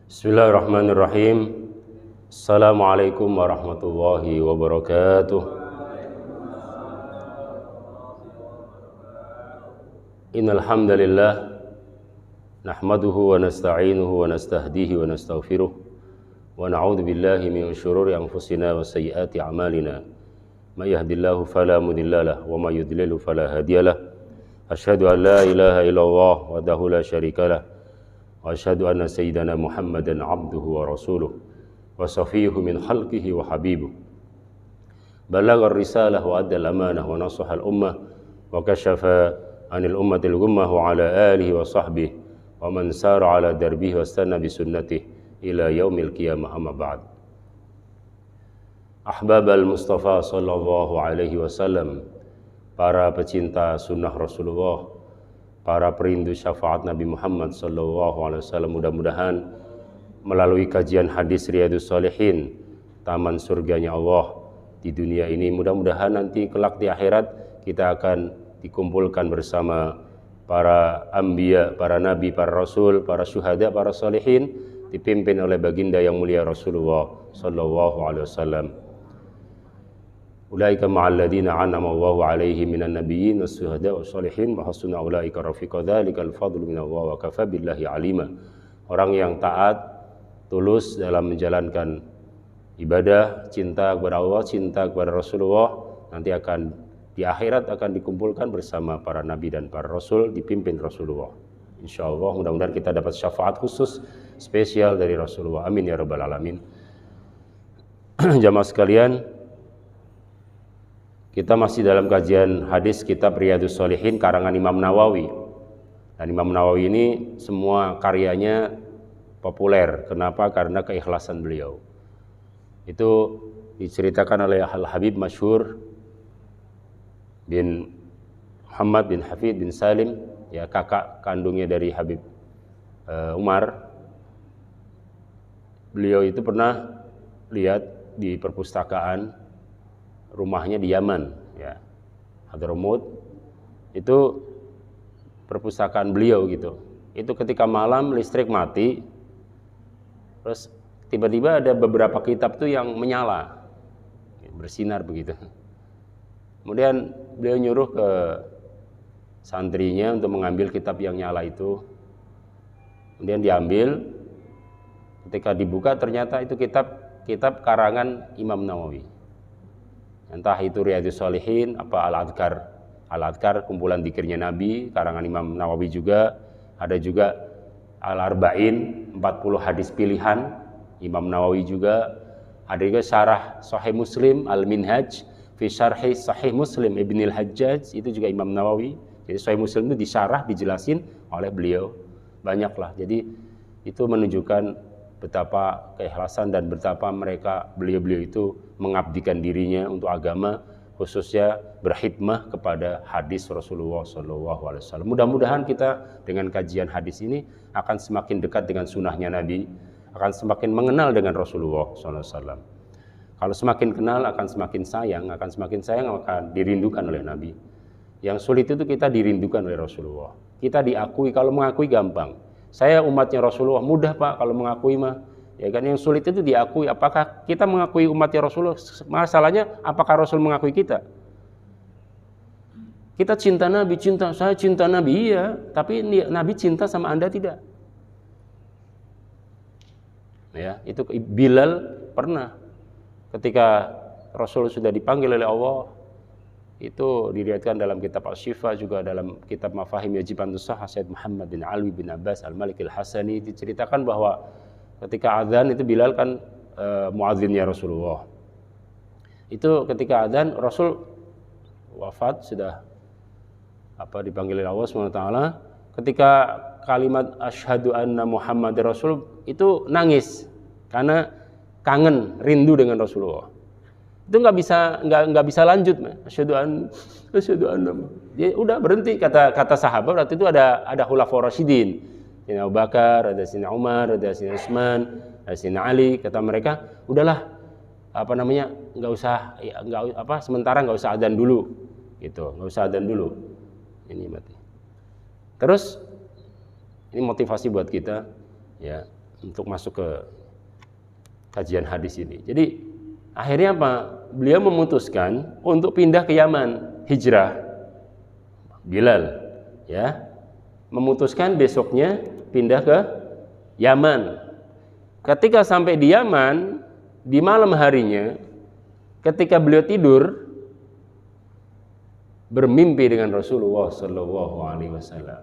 Bismillahirrahmanirrahim. Assalamualaikum warahmatullahi wabarakatuh. Innal hamdalillah nahmaduhu wa nasta'inuhu wa nastahdihi wa nastaghfiruh wa na'udzu billahi min shururi anfusina wa sayyiati a'malina. May yahdihillahu fala mudhillalah wa may yudlil fala hadiyalah. Asyhadu an la ilaha illallah wahdahu la syarikalah wa asyhadu anna sayyidana Muhammadan abduhu wa rasuluh wa safiyuhu min khalqihi wa habibuh. Balagha ar-risalah wa adda al-amanah wa nasaha al-ummah wa kashafa anil ummatil gummah wa ala alihi wa sahbihi wa man sara ala darbihi wa istanna bi sunnatihi ila yaumil qiyamah, amma ba'd. Ahbabal Mustafa sallallahu alaihi wasallam, para pecinta sunnah Rasulullah, para perindu syafaat Nabi Muhammad sallallahu alaihi wasallam, mudah-mudahan melalui kajian hadis Riyadhus Shalihin, taman surganya Allah di dunia ini, mudah-mudahan nanti kelak di akhirat kita akan dikumpulkan bersama para anbiya, para nabi, para rasul, para syuhada, para shalihin, dipimpin oleh baginda yang mulia Rasulullah sallallahu alaihi wasallam. Ulaika ma'al ladzina an'ama Allahu 'alaihim minan nabiyyin was-syuhada'i was-shalihin wa hasuna ulaika rafiqa, dzalikal fadlu minallah wa kafa billahi 'alima. Orang yang taat, tulus dalam menjalankan ibadah, cinta kepada Allah, cinta kepada Rasulullah, nanti akan di akhirat akan dikumpulkan bersama para nabi dan para rasul dipimpin Rasulullah. Insyaallah mudah-mudahan kita dapat syafaat khusus spesial dari Rasulullah. Amin ya rabbal alamin. Jamaah sekalian, kita masih dalam kajian hadis kitab Riyadhus Shalihin karangan Imam Nawawi. Dan Imam Nawawi ini semua karyanya populer. Kenapa? Karena keikhlasan beliau. Itu diceritakan oleh Al-Habib masyhur bin Muhammad bin Hafid bin Salim, ya, kakak kandungnya dari Habib Umar. Beliau itu pernah lihat di perpustakaan rumahnya di Yaman, ya, Hadramaut, itu perpustakaan beliau gitu. Itu ketika malam listrik mati, terus tiba-tiba ada beberapa kitab tuh yang menyala, bersinar begitu. Kemudian beliau nyuruh ke santrinya untuk mengambil kitab yang nyala itu. Kemudian diambil, ketika dibuka ternyata itu kitab karangan Imam Nawawi. Entah itu Riyadhus Shalihin, apa Al-Adhkar, kumpulan dzikirnya Nabi, karangan Imam Nawawi juga. Ada juga Al-Arba'in, 40 hadis pilihan, Imam Nawawi juga. Ada juga syarah Sahih Muslim, Al-Minhaj fi Syarhi Sahih Muslim Ibnil Hajjaj, itu juga Imam Nawawi. Jadi Sahih Muslim itu disyarah, dijelasin oleh beliau. Banyaklah. Jadi itu menunjukkan betapa keikhlasan dan betapa beliau itu mengabdikan dirinya untuk agama, khususnya berkhidmah kepada hadis Rasulullah SAW. Mudah-mudahan kita dengan kajian hadis ini akan semakin dekat dengan sunnahnya Nabi, akan semakin mengenal dengan Rasulullah SAW. Kalau semakin kenal akan semakin sayang akan dirindukan oleh Nabi. Yang sulit itu kita dirindukan oleh Rasulullah. Kita diakui, kalau mengakui gampang. Saya umatnya Rasulullah, mudah Pak kalau mengakui mah. Ya kan, yang sulit itu diakui. Apakah kita mengakui umatnya Rasulullah? Masalahnya apakah Rasul mengakui kita? Kita cinta Nabi, saya cinta Nabi, iya, tapi Nabi cinta sama Anda tidak? Ya, itu Bilal pernah ketika Rasul sudah dipanggil oleh Allah, itu diriwayatkan dalam kitab Asy-Syifa, juga dalam kitab Mafahim Yajibantus Shahah Sayyid Muhammad bin Alwi bin Abbas Al-Malik Al-Hasani, diceritakan bahwa ketika adzan itu Bilal kan muadzinnya Rasulullah. Itu ketika adzan Rasul wafat, sudah dipanggil oleh Allah SWT. Ketika kalimat asyhadu anna Muhammad Rasul itu nangis karena kangen, rindu dengan Rasulullah. Itu nggak bisa lanjut, asyhadu anna. Dia udah berhenti, kata sahabat waktu itu ada khulafaur rasyidin, Sayyidina Abu Bakar, ada Sayyidina Umar, ada Sayyidina Utsman, ada Sayyidina Ali. Kata mereka, udahlah, sementara nggak usah adzan dulu, gitu, nggak usah adzan dulu. Ini mati. Terus ini motivasi buat kita, ya. untuk masuk ke kajian hadis ini. Jadi akhirnya apa? Beliau memutuskan untuk pindah ke Yaman, hijrah. Bilal ya memutuskan besoknya pindah ke Yaman. Ketika sampai di Yaman, di malam harinya ketika beliau tidur bermimpi dengan Rasulullah Shallallahu Alaihi Wasallam.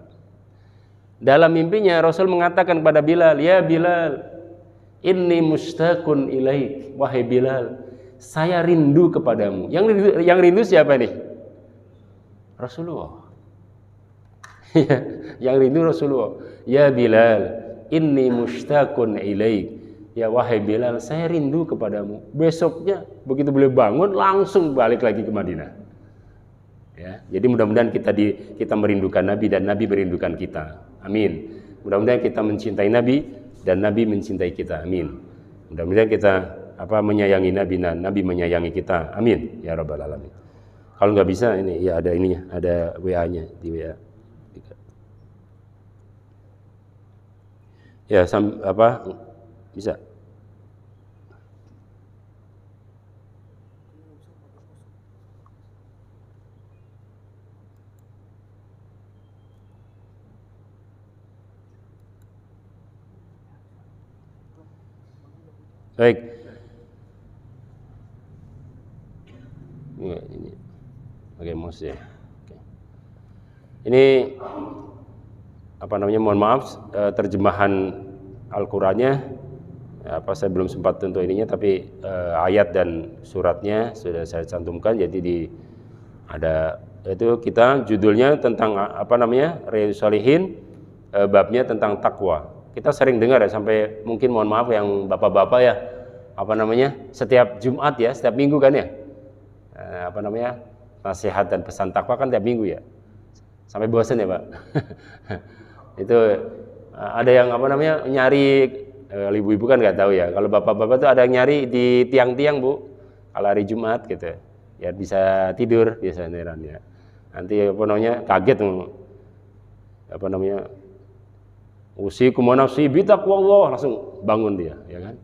Dalam mimpinya Rasul mengatakan kepada Bilal, ya Bilal, inni mustaqun ilaik, wahai Bilal, saya rindu kepadamu. Yang rindu siapa nih? Rasulullah. Yang rindu Rasulullah. Ya Bilal, inni mustaqun ilaik. Ya wahai Bilal, saya rindu kepadamu. Besoknya begitu beliau bangun langsung balik lagi ke Madinah. Ya, jadi mudah-mudahan kita merindukan Nabi dan Nabi merindukan kita. Amin. Mudah-mudahan kita mencintai Nabi dan Nabi mencintai kita. Amin. Mudah-mudahan kita menyayangi Nabi dan Nabi menyayangi kita. Amin. Ya Rabbal Alamin. Kalau nggak bisa ini ya ada ininya, ada WA-nya di WA. Ya bisa. Baik. Ini pakai mouse ya. Oke. Ini mohon maaf terjemahan Al-Qur'annya saya belum sempat tentu ininya, tapi ayat dan suratnya sudah saya cantumkan. Jadi itu kita judulnya tentang Riyadhus Shalihin, babnya tentang takwa. Kita sering dengar ya, sampai mungkin mohon maaf yang bapak-bapak ya, setiap Jumat ya, setiap minggu kan ya, nasihat dan pesan takwa kan tiap minggu ya, sampai bosan ya Pak. Itu ada yang nyari, ibu-ibu kan nggak tahu ya, kalau bapak-bapak tuh ada yang nyari di tiang-tiang Bu, kalau hari Jumat gitu, ya bisa tidur biasanya ya. Nanti kaget usikum wa nafsi bi taqwallah, langsung bangun dia, ya kan?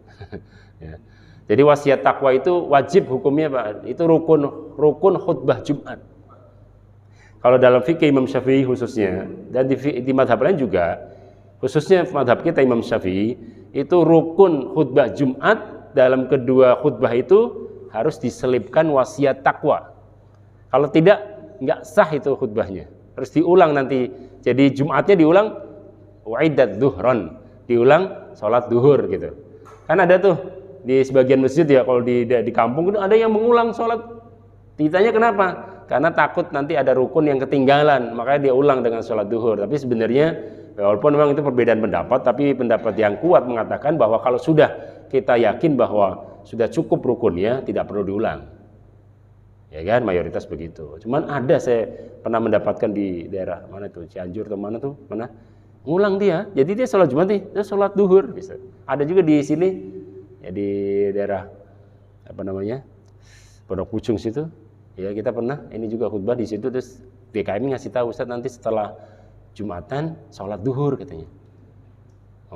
Ya. Jadi wasiat takwa itu wajib hukumnya Pak. Itu rukun khutbah Jumat. Kalau dalam fikih Imam Syafi'i khususnya, dan di madhab lain juga, khususnya madhab kita Imam Syafi'i, itu rukun khutbah Jumat, dalam kedua khutbah itu harus diselipkan wasiat takwa. Kalau tidak, nggak sah itu khutbahnya. Harus diulang nanti. Jadi Jumatnya diulang wa'idat duhron, diulang sholat duhur gitu. Kan ada tuh di sebagian masjid ya, kalau di kampung itu ada yang mengulang sholat. Ditanya kenapa? Karena takut nanti ada rukun yang ketinggalan, makanya dia ulang dengan sholat duhur. Tapi sebenarnya walaupun memang itu perbedaan pendapat, tapi pendapat yang kuat mengatakan bahwa kalau sudah kita yakin bahwa sudah cukup rukunnya, tidak perlu diulang. Ya kan, mayoritas begitu. Cuman ada, saya pernah mendapatkan di daerah mana tuh, Cianjur atau mana tuh, ngulang dia, jadi dia sholat Jumat nih, dia sholat duhur bisa. Ada juga di sini ya, di daerah Pondok Pucung situ ya, kita pernah ini juga khutbah di situ, terus DKM ngasih tahu, Ustaz nanti setelah Jumatan sholat duhur katanya.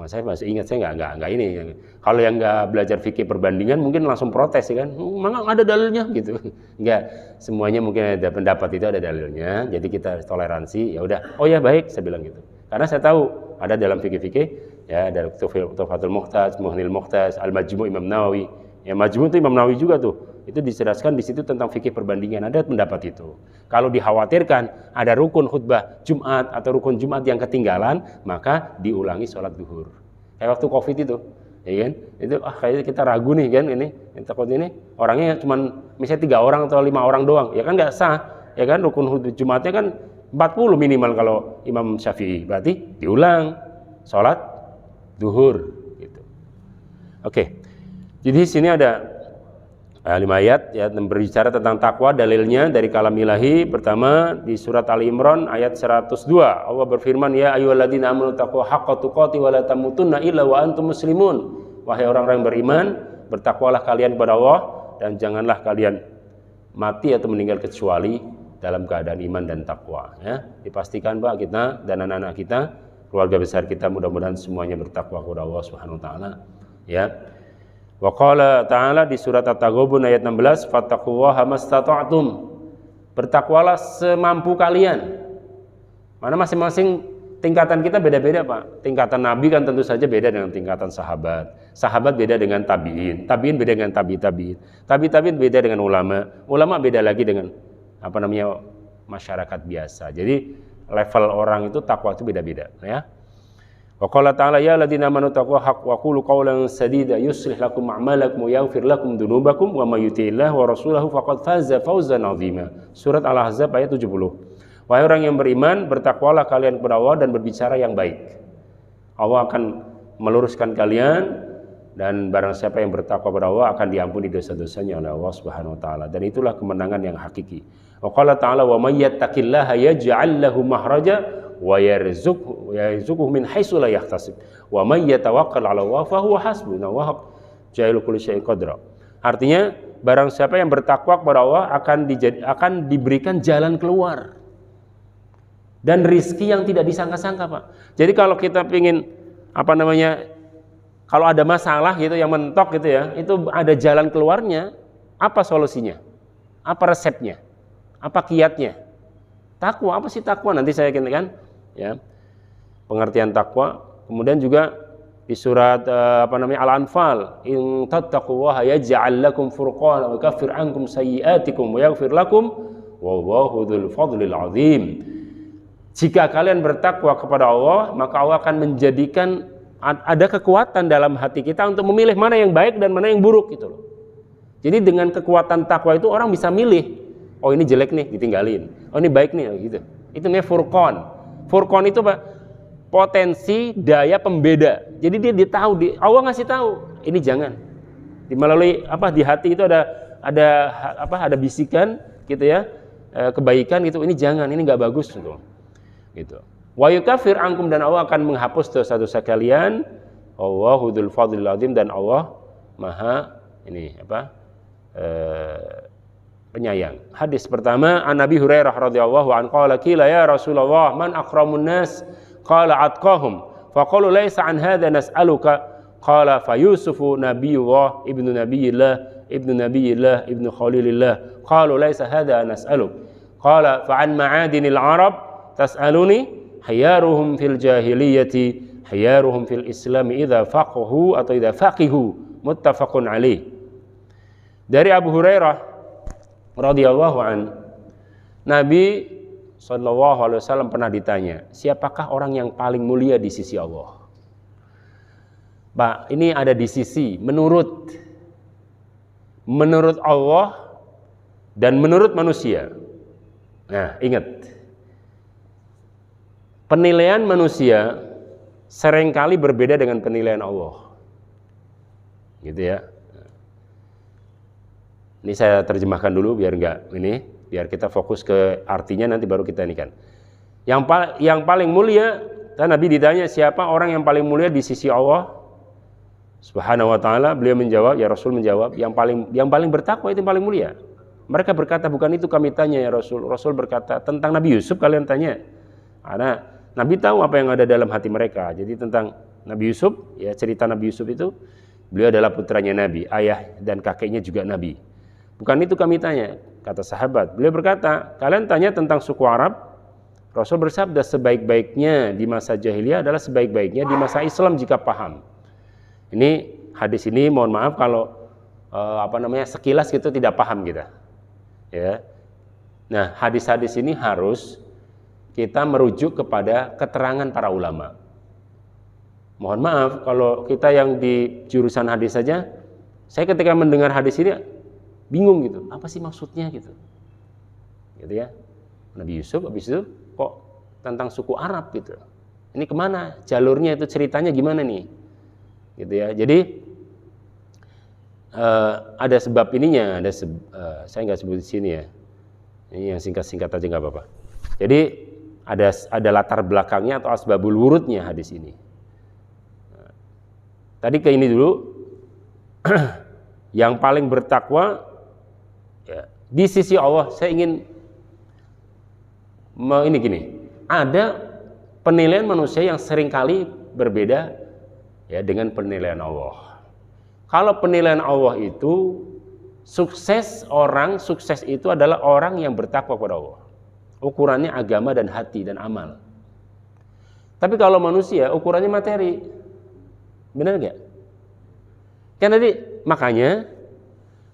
Saya masih ingat, saya nggak ini. Kalau yang nggak belajar fikih perbandingan mungkin langsung protes ya kan, mana ada dalilnya gitu. Nggak, semuanya mungkin ada pendapat itu ada dalilnya, jadi kita toleransi, ya udah. Oh ya baik, saya bilang gitu. Karena saya tahu ada dalam fikih-fikih ya, ada Tuhfatul Muhtaj, Muhnil Muhtaj, Al-Majmu' Imam Nawawi. Ya Majmu' itu Imam Nawawi juga tuh. Itu dijelaskan di situ tentang fikih perbandingan, ada pendapat itu. Kalau dikhawatirkan ada rukun khutbah Jumat atau rukun Jumat yang ketinggalan, maka diulangi sholat duhur. Kayak waktu Covid itu, ya kan? Itu kayaknya kita ragu nih kan, ini takut ini orangnya cuma misalnya 3 orang atau 5 orang doang, ya kan nggak sah, ya kan? Rukun khutbah Jumatnya kan 40 minimal kalau Imam Syafi'i, berarti diulang sholat duhur gitu. Oke. Jadi sini ada 5 ayat ya, berbicara tentang takwa. Dalilnya dari kalam ilahi. Pertama di surat Ali Imran ayat 102, Allah berfirman, ya ayyuhalladzina amanu taqwa haqqa tuqatih wa la tamutunna illa wa antum muslimun. Wahai orang-orang yang beriman, bertakwalah kalian kepada Allah dan janganlah kalian mati atau meninggal kecuali dalam keadaan iman dan takwa ya. Dipastikan Pak, kita dan anak-anak kita keluarga besar kita mudah-mudahan semuanya bertakwa kepada Allah Subhanahu wa taala, ya. Wa qala ta'ala di surat At-Taghabun ayat 16, fattaqullaha mastata'tum. Bertakwalah semampu kalian. Mana masing-masing tingkatan kita beda-beda, Pak. Tingkatan Nabi kan tentu saja beda dengan tingkatan sahabat. Sahabat beda dengan tabi'in. Tabi'in beda dengan tabi'in. Tabi'in beda dengan ulama. Ulama beda lagi dengan masyarakat biasa. Jadi level orang itu takwa itu beda-beda, ya. Wa qala ta'ala ya alladziina aamanu taqullaha wa qulu qawlan sadida yuslih lakum a'malakum wa yaghfir lakum dzunubakum wa may yuti'illaha wa rasulahu faqad faza fawzan 'azima. Surat Al-Ahzab ayat 70. Wahai orang yang beriman, bertakwalah kalian kepada Allah dan berbicara yang baik. Allah akan meluruskan kalian, dan barang siapa yang bertakwa kepada Allah akan diampuni dosa-dosanya oleh Allah Subhanahu wa taala, dan itulah kemenangan yang hakiki. Wa qala ta'ala wa may yattaqillaha yaj'al lahu mahraja wa yarzuqhu min haitsu la yahtasib wa may yatawakkal 'ala Allah fa huwa hasbuh wa ja'ala kulli syai'in qadra. Artinya barang siapa yang bertakwa kepada Allah akan diberikan jalan keluar dan rizki yang tidak disangka-sangka, Pak. Jadi kalau kita ingin kalau ada masalah gitu yang mentok gitu ya, itu ada jalan keluarnya. Apa solusinya? Apa resepnya? Apa kiatnya? Takwa. Apa sih takwa? Nanti saya katakan, ya. Pengertian takwa. Kemudian juga di surat Al-Anfal, in tattaqullaha yaj'al lakum furqana wa yukaffir 'ankum sayyi'atikum wa yaghfir lakum wallahu dzul fadlil 'adzim. Jika kalian bertakwa kepada Allah, maka Allah akan menjadikan ada kekuatan dalam hati kita untuk memilih mana yang baik dan mana yang buruk gitu loh. Jadi dengan kekuatan takwa itu orang bisa milih, oh ini jelek nih ditinggalin, oh ini baik nih gitu. Itu namanya furqan. Furqan itu Pak, potensi daya pembeda. Jadi dia tahu, Allah ngasih tahu, ini jangan. Melalui di hati itu ada bisikan gitu ya, kebaikan gitu, ini jangan, ini nggak bagus gitu. Gitu. Wa yukaffir ankum, dan Allah akan menghapus dosa-dosa kalian. Allahu dzul fadlil adzim, dan Allah Maha penyayang. Hadis pertama, an Nabi Hurairah radhiyallahu anhu qala qila ya Rasulullah man akramun nas qala atqahum faqalu laisa an hadza nas'aluka qala fa Yusufu nabiyullah ibnu nabiyillah ibnu khalilillah qalu laisa hadza nas'aluk qala fa an ma'adinil arab tas'aluni hayaruhum fil jahiliyati hayaruhum fil islami idza faqahu atau idza faqihu, muttafaqun alaih. Dari Abu Hurairah radhiyallahu an, Nabi SAW pernah ditanya, siapakah orang yang paling mulia di sisi Allah? Pak, ini ada di sisi menurut Allah dan menurut manusia. Nah, ingat, penilaian manusia seringkali berbeda dengan penilaian Allah. Gitu ya. Ini saya terjemahkan dulu biar kita fokus ke artinya, nanti baru kita ini kan. Yang paling mulia, dan Nabi ditanya siapa orang yang paling mulia di sisi Allah Subhanahu wa taala, beliau menjawab, ya Rasul menjawab, yang paling bertakwa itu yang paling mulia. Mereka berkata, bukan itu kami tanya ya Rasul. Rasul berkata, tentang Nabi Yusuf kalian tanya. Karena Nabi tahu apa yang ada dalam hati mereka. Jadi tentang Nabi Yusuf, ya cerita Nabi Yusuf itu, beliau adalah putranya Nabi, ayah dan kakeknya juga Nabi. Bukan itu kami tanya, kata sahabat. Beliau berkata, kalian tanya tentang suku Arab. Rasul bersabda, sebaik-baiknya di masa jahiliyah adalah sebaik-baiknya di masa Islam jika paham. Ini hadis ini, mohon maaf kalau sekilas gitu tidak paham kita. Ya. Nah, hadis-hadis ini harus kita merujuk kepada keterangan para ulama. Mohon maaf kalau kita yang di jurusan hadis saja, saya ketika mendengar hadis ini bingung gitu, apa sih maksudnya gitu. Gitu ya. Nabi Yusuf habis itu kok tentang suku Arab gitu. Ini kemana? Jalurnya itu ceritanya gimana nih? Gitu ya. Jadi ada sebab ininya, saya nggak sebut di sini ya. Ini yang singkat-singkat aja nggak apa-apa. Jadi ada latar belakangnya atau asbabul wurudnya hadis ini. Tadi ke ini dulu. Yang paling bertakwa ya, di sisi Allah, saya ingin ini gini. Ada penilaian manusia yang seringkali berbeda ya dengan penilaian Allah. Kalau penilaian Allah itu sukses itu adalah orang yang bertakwa kepada Allah. Ukurannya agama dan hati dan amal. Tapi kalau manusia ukurannya materi. Benar nggak? Kan tadi makanya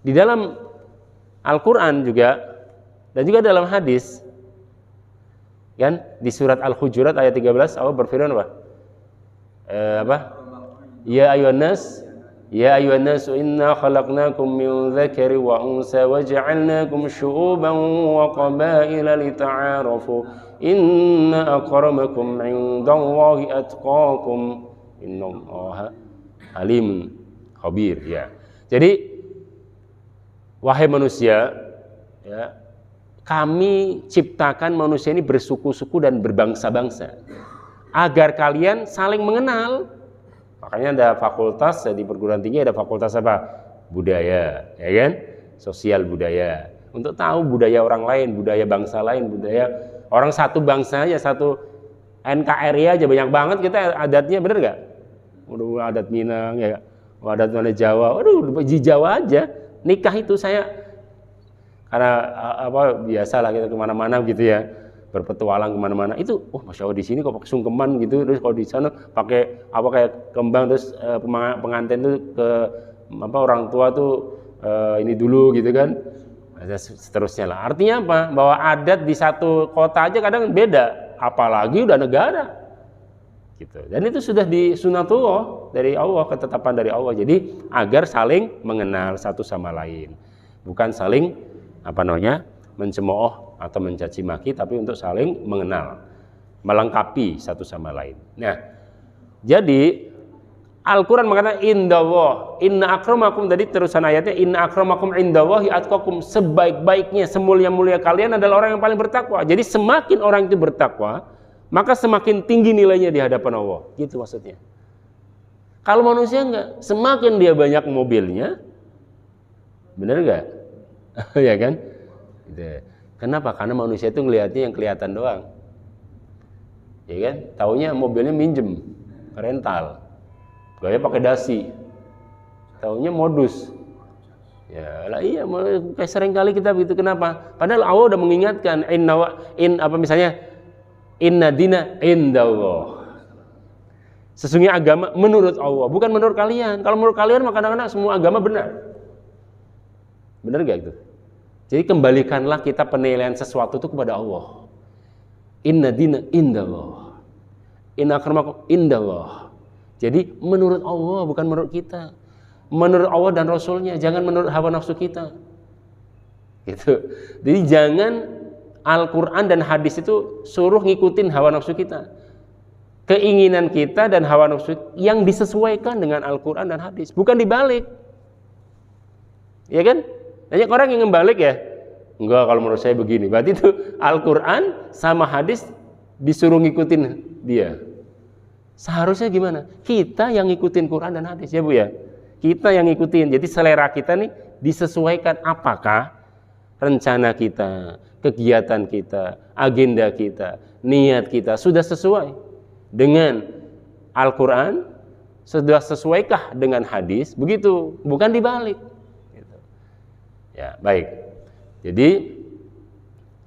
di dalam Al-Quran juga dan juga dalam hadis kan di surat Al-Hujurat ayat 13 Allah berfirman apa? Ya ayuhan nas inna khalaqnakum min dzakari wa unsa wa ja'alnakum syu'uban wa qabaila lita'arafu inna akramakum 'indallahi atqakum innallaha alimun khabir. Ya. Jadi wahai manusia, ya, kami ciptakan manusia ini bersuku-suku dan berbangsa-bangsa agar kalian saling mengenal. Makanya ada fakultas di perguruan tinggi, ada fakultas apa? Budaya, ya kan? Sosial budaya. Untuk tahu budaya orang lain, budaya bangsa lain, budaya orang satu bangsa aja, satu NKRI aja banyak banget kita adatnya, bener nggak? Udah adat Minang, ya, adat mana Jawa, waduh di Jawa aja. Nikah itu saya karena apa biasalah kita kemana-mana gitu ya, berpetualang kemana-mana itu, masya Allah di sini kok pakai sungkeman gitu, terus kalau di sana pakai apa kayak kembang, terus pengantin tuh ke apa orang tua tuh ini dulu gitu kan, seterusnya lah. Artinya apa? Bahwa adat di satu kota aja kadang beda, apalagi udah negara. Gitu. Dan itu sudah di sunatullah dari Allah, ketetapan dari Allah. Jadi agar saling mengenal satu sama lain, bukan saling mencemooh atau mencaci maki, tapi untuk saling mengenal, melengkapi satu sama lain. Nah, jadi Al-Quran mengatakan indallah, inna akramakum, tadi terusan ayatnya inna akramakum indallahi atqakum, sebaik-baiknya, semulia-mulia kalian adalah orang yang paling bertakwa. Jadi semakin orang itu bertakwa, maka semakin tinggi nilainya di hadapan Allah. Gitu maksudnya. Kalau manusia enggak, semakin dia banyak mobilnya, benar enggak? Ya kan? Gitu. Kenapa? Karena manusia itu ngelihatnya yang kelihatan doang. Ya kan? Taunya mobilnya minjem, rental. Gaya pakai dasi. Taunya modus. Ya lah iya, kayak sering kali kita begitu. Kenapa? Padahal Allah udah mengingatkan inna dina indallah. Sesungguhnya agama menurut Allah, bukan menurut kalian. Kalau menurut kalian maka kadang-kadang semua agama benar. Benar gak itu? Jadi kembalikanlah kita penilaian sesuatu itu kepada Allah. Inna dina indallah. Inna akramakum indallah. Jadi menurut Allah, bukan menurut kita. Menurut Allah dan Rasulnya, jangan menurut hawa nafsu kita. Gitu. Jadi jangan Al-Quran dan hadis itu suruh ngikutin hawa nafsu kita. Keinginan kita dan hawa nafsu yang disesuaikan dengan Al-Quran dan hadis, bukan dibalik. Ya kan? Banyak orang yang ngebalik ya. Enggak, kalau menurut saya begini. Berarti itu Al-Quran sama hadis disuruh ngikutin dia. Seharusnya gimana? Kita yang ngikutin Quran dan hadis, ya Bu ya. Kita yang ngikutin. Jadi selera kita nih disesuaikan, apakah rencana kita, kegiatan kita, agenda kita, niat kita sudah sesuai dengan Al-Quran, sudah sesuaikah dengan hadis, begitu, bukan dibalik. Gitu. Ya, baik. Jadi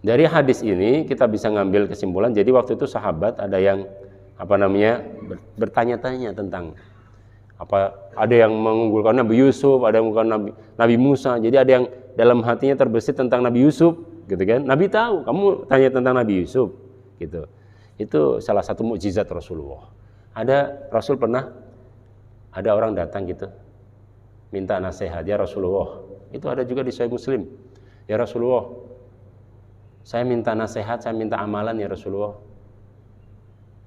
dari hadis ini kita bisa ngambil kesimpulan. Jadi waktu itu sahabat ada yang bertanya-tanya tentang ada yang mengunggulkan Nabi Yusuf, ada yang mengunggulkan Nabi Musa. Jadi ada yang dalam hatinya terbesit tentang Nabi Yusuf, gitu kan? Nabi tahu, kamu tanya tentang Nabi Yusuf, gitu. Itu salah satu mukjizat Rasulullah. Rasul pernah ada orang datang gitu, minta nasihat, ya Rasulullah. Itu ada juga di Sahih Muslim. Ya Rasulullah, saya minta nasihat, saya minta amalan ya Rasulullah.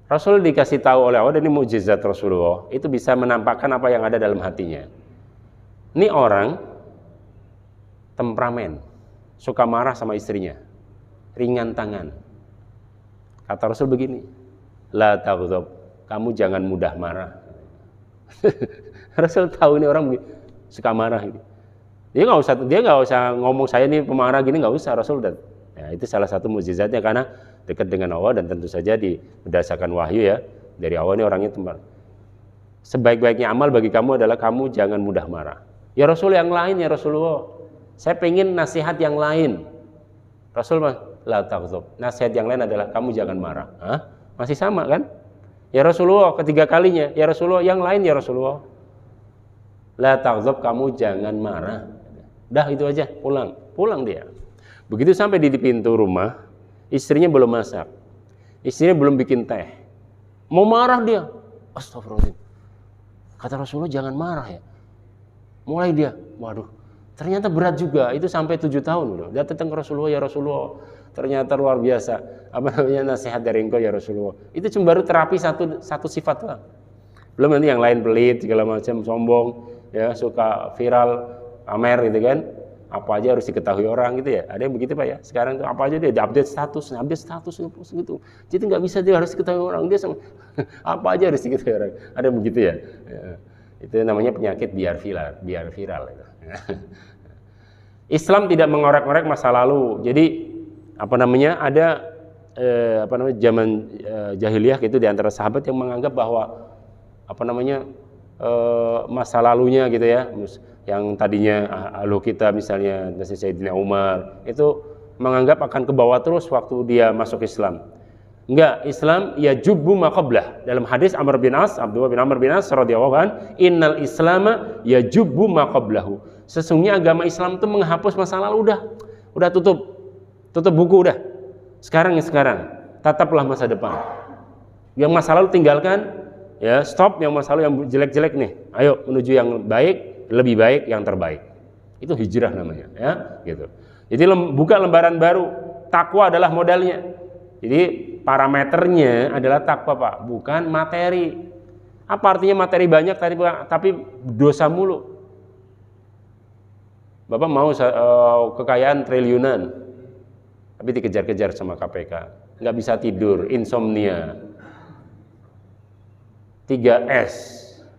Rasul dikasih tahu oleh Allah, dan ini mukjizat Rasulullah, itu bisa menampakkan apa yang ada dalam hatinya. Ini orang temperamen, suka marah sama istrinya, ringan tangan. Kata Rasul begini, la taghdab, kamu jangan mudah marah. Rasul tahu ini orang suka marah ini. Dia nggak usah ngomong saya ini pemarah gini, nggak usah. Rasul udah, ya, itu salah satu mukjizatnya, karena dekat dengan Allah, dan tentu saja berdasarkan wahyu ya, dari Allah ini orangnya tempat. Sebaik-baiknya amal bagi kamu adalah kamu jangan mudah marah. Ya Rasul, yang lain ya Rasulullah, saya pengen nasihat yang lain. Rasul mah la taghdab. Nasihat yang lain adalah kamu jangan marah. Hah? Masih sama kan? Ya Rasulullah, ketiga kalinya, ya Rasulullah, yang lain ya Rasulullah. La taghdab, kamu jangan marah. Dah itu aja, pulang dia. Begitu sampai di pintu rumah, istrinya belum masak. Istrinya belum bikin teh. Mau marah dia. Astagfirullahaladzim. Kata Rasulullah jangan marah ya. Mulai dia, waduh, ternyata berat juga. Itu sampai 7 tahun loh. Dia datang ke Rasulullah, ya Rasulullah, ternyata luar biasa. Apa namanya, nasihat dari engkau ya Rasulullah. Itu cuma baru terapi satu sifat lah. Belum nanti yang lain, pelit segala macam, sombong, ya suka viral, pamer gitu kan. Apa aja harus diketahui orang gitu ya. Ada yang begitu Pak ya. Sekarang tuh apa aja dia update status gitu. Jadi nggak bisa, dia harus diketahui orang. Dia apa aja harus diketahui orang. Ada yang begitu ya. Itu namanya penyakit biar viral itu. Islam tidak mengorek-ngorek masa lalu. Jadi apa namanya, ada zaman jahiliyah gitu di antara sahabat yang menganggap bahwa apa namanya, masa lalunya gitu ya, yang tadinya ahlu kita misalnya Sayyidina Umar itu menganggap akan ke bawah terus waktu dia masuk Islam. Enggak, Islam ya jubbu ma qablah. Dalam hadis Abdullah bin Amr bin As radhiyallahu an, innal islama ya jubbu ma qablahu. Sesungguhnya agama Islam itu menghapus masa lalu, udah tutup buku udah. Sekarang, tataplah masa depan. Yang masa lalu tinggalkan, ya stop. Yang masa lalu yang jelek-jelek nih, ayo menuju yang baik, lebih baik, yang terbaik. Itu hijrah namanya, ya, gitu. Jadi buka lembaran baru. Takwa adalah modalnya. Jadi parameternya adalah takwa Pak, bukan materi. Apa artinya materi banyak tapi dosa mulu? Bapak mau kekayaan triliunan, tapi dikejar-kejar sama KPK, nggak bisa tidur, insomnia, 3S,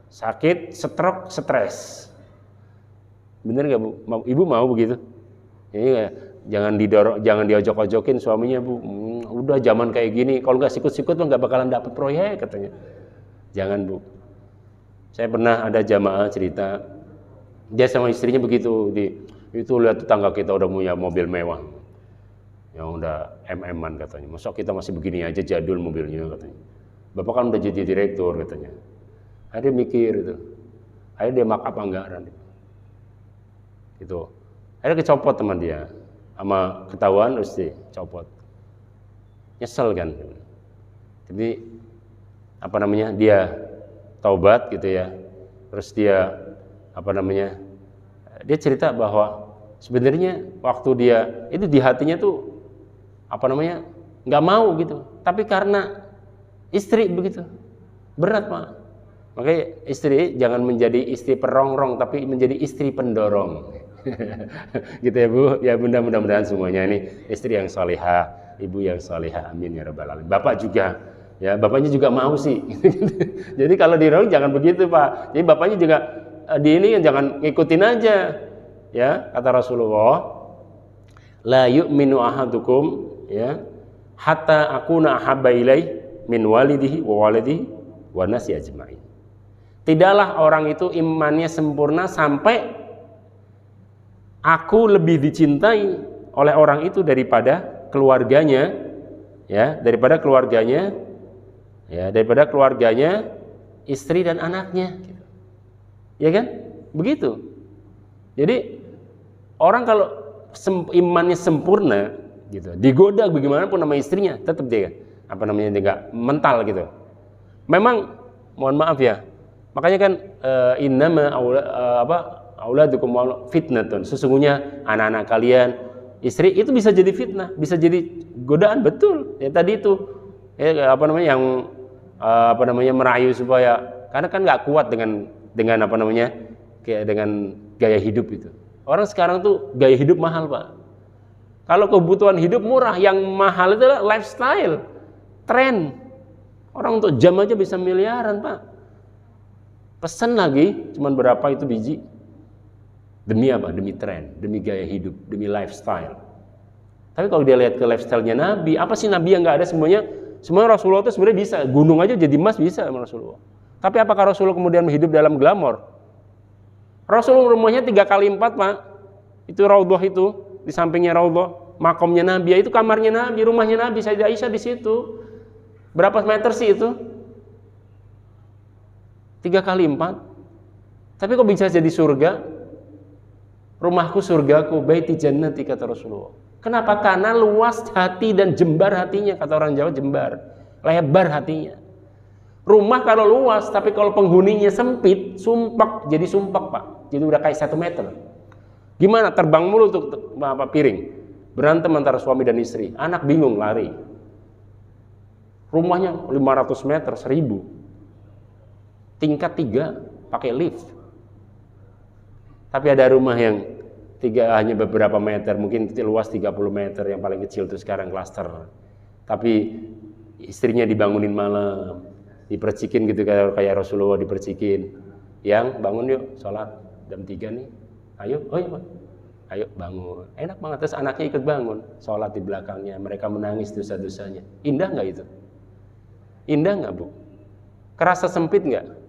sakit, stroke, stres. Bener nggak Bu? Ibu mau begitu? Ini jangan diojok-ojokin suaminya Bu. Udah zaman kayak gini, kalau nggak sikut-sikut nggak bakalan dapet proyek katanya. Jangan Bu. Saya pernah ada jamaah cerita, dia sama istrinya begitu, itu lihat tetangga kita udah punya mobil mewah, yang udah MM-an katanya. Masa kita masih begini aja, jadul mobilnya katanya. Bapak kan udah jadi direktur katanya. Akhirnya mikir itu, akhirnya dia markup anggaran. Gitu. Akhirnya kecopot teman dia, sama ketahuan terus dicopot. Nyesel kan. Jadi apa namanya, dia taubat gitu ya. Terus dia apa namanya, dia cerita bahwa sebenarnya waktu dia itu di hatinya tuh apa namanya, nggak mau gitu, tapi karena istri begitu berat Pak. Makanya istri jangan menjadi istri perongrong, tapi menjadi istri pendorong. Gitu ya Bu, ya Bunda, mudah-mudahan semuanya ini istri yang salihah, ibu yang salihah, amin ya rabbal alamin. Bapak juga, ya bapaknya juga mau sih. Jadi kalau dirong jangan begitu Pak. Jadi bapaknya juga di ini jangan ngikutin aja. Ya, kata Rasulullah, la yu'minu ahadukum ya hatta akuna ahabba ilaih min walidihi wa walidihi wa nasi ajma'in. Tidaklah orang itu imannya sempurna sampai aku lebih dicintai oleh orang itu daripada keluarganya, ya, daripada keluarganya, istri dan anaknya, gitu. Ya kan? Begitu. Jadi orang kalau imannya sempurna, gitu, digoda bagaimanapun sama istrinya, tetap dia apa namanya, dia nggak mental gitu. Memang, mohon maaf ya, makanya kan innama auladukum fitnatun, sesungguhnya anak-anak kalian, istri itu bisa jadi fitnah, bisa jadi godaan, betul. Ya tadi itu, ya apa namanya, yang apa namanya, merayu supaya, karena kan nggak kuat dengan apa namanya, kayak dengan gaya hidup itu. Orang sekarang tuh gaya hidup mahal Pak. Kalau kebutuhan hidup murah, yang mahal itu adalah lifestyle, tren. Orang untuk jam aja bisa miliaran Pak. Pesen lagi, cuman berapa itu biji. Demi apa? Demi tren, demi gaya hidup, demi lifestyle. Tapi kalau dia lihat ke lifestyle-nya Nabi, apa sih Nabi yang nggak ada semuanya? Semuanya Rasulullah itu sebenarnya bisa. Gunung aja jadi emas bisa sama Rasulullah. Tapi apakah Rasulullah kemudian hidup dalam glamor? Rasulullah rumahnya 3x4, Pak. Itu Raudhah itu, di sampingnya Raudhah, makomnya Nabi, itu kamarnya Nabi, rumahnya Nabi, Sayyidah Aisyah di situ. Berapa meter sih itu? 3x4. Tapi kok bisa jadi surga? Rumahku surgaku, baiti jannati, kata Rasulullah. Kenapa? Karena luas hati dan jembar hatinya, kata orang Jawa, jembar, lebar hatinya. Rumah kalau luas, tapi kalau penghuninya sempit, sumpek, jadi sumpek, Pak. Jadi udah kayak 1 meter. Gimana? Terbang mulu tuh piring. Berantem antara suami dan istri. Anak bingung, lari. Rumahnya 500 meter, 1000. Tingkat 3, pakai lift. Tapi ada rumah yang hanya beberapa meter, mungkin luas 30 meter, yang paling kecil itu sekarang klaster. Tapi istrinya dibangunin malam, dipercikin gitu kayak Rasulullah dipercikin. Yang bangun yuk, sholat jam 3 nih. Ayo, oh iya Pak. Ayo bangun. Enak banget, terus anaknya ikut bangun, sholat di belakangnya. Mereka menangis dosa-dosanya. Indah nggak itu? Indah nggak, Bu? Kerasa sempit nggak?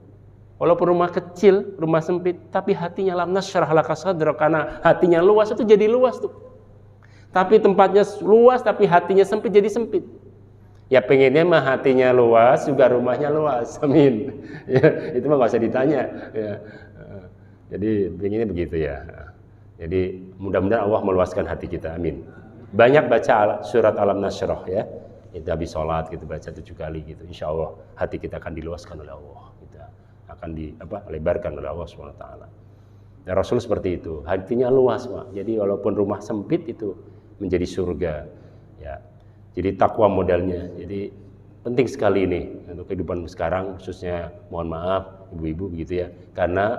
Walaupun rumah kecil, rumah sempit, tapi hatinya lam nasyrah laka sadrak, karena hatinya luas itu jadi luas tuh. Tapi tempatnya luas, tapi hatinya sempit jadi sempit. Ya pengennya mah hatinya luas, juga rumahnya luas. Amin. Ya, itu mah nggak usah ditanya. Ya. Jadi pengennya begitu ya. Jadi mudah-mudahan Allah meluaskan hati kita. Amin. Banyak baca surat Alam Nasyrah ya. Itu habis sholat gitu baca 7 kali gitu. Insya Allah hati kita akan diluaskan oleh Allah. Akan dilebarkan oleh Allah SWT. Dan Rasul seperti itu, hatinya luas, Pak. Jadi walaupun rumah sempit itu menjadi surga. Ya. Jadi takwa modalnya. Jadi penting sekali ini untuk kehidupan sekarang, khususnya mohon maaf ibu-ibu begitu ya. Karena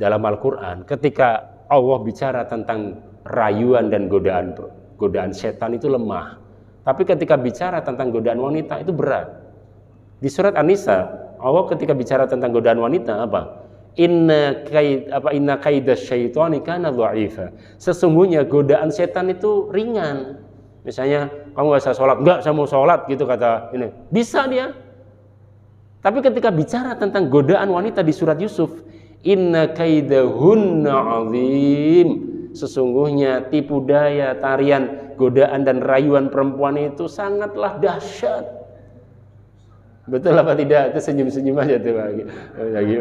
dalam Al-Qur'an ketika Allah bicara tentang rayuan dan godaan setan itu lemah. Tapi ketika bicara tentang godaan wanita itu berat. Di surat An-Nisa Allah ketika bicara tentang godaan wanita apa? Inna kaidas syaitani kana dha'ifa. Sesungguhnya godaan setan itu ringan. Misalnya kamu nggak usah sholat, nggak saya mau sholat gitu kata ini, bisa dia. Tapi ketika bicara tentang godaan wanita di surat Yusuf, inna kaidahunna azim. Sesungguhnya tipu daya, tarian, godaan dan rayuan perempuan itu sangatlah dahsyat. Betul apa tidak? Itu senyum-senyum aja tuh.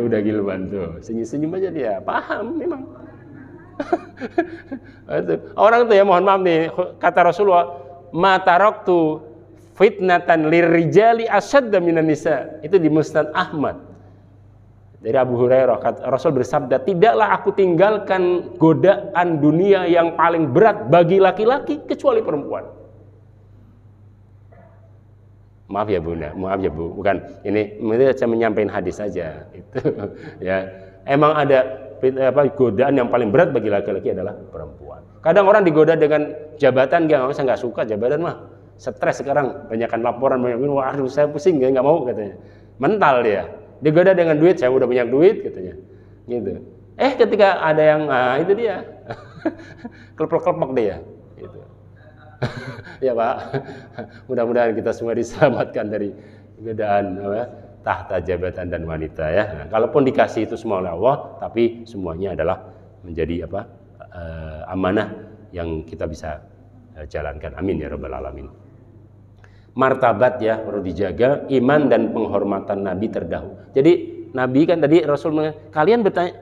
Udah giluan tuh. Senyum-senyum aja dia. Paham memang. Orang tuh ya mohon maaf nih. Kata Rasulullah, ma taraktu fitnatan lirijali asyadda minan nisa. Itu di Musnad Ahmad. Dari Abu Hurairah, Rasul bersabda, tidaklah aku tinggalkan godaan dunia yang paling berat bagi laki-laki kecuali perempuan. Maaf ya Bunda, maaf ya Bu, bukan ini saya menyampaikan hadis saja itu ya. Emang ada godaan yang paling berat bagi laki-laki adalah perempuan. Kadang orang digoda dengan jabatan, saya nggak suka jabatan mah, stres sekarang, banyakkan laporan, waduh saya pusing, nggak mau katanya. Mental dia. Digoda dengan duit, saya udah banyak duit katanya. Gitu. Ketika ada yang itu dia. Kelepek-kelepek dia. Gitu. Ya Pak, mudah-mudahan kita semua diselamatkan dari godaan tahta jabatan dan wanita ya. Nah, kalaupun dikasih itu semua oleh Allah, tapi semuanya adalah menjadi amanah yang kita bisa jalankan. Amin ya rabbal alamin. Martabat ya perlu dijaga, iman dan penghormatan Nabi terdahulu. Jadi Nabi kan tadi Rasul kalian bertanya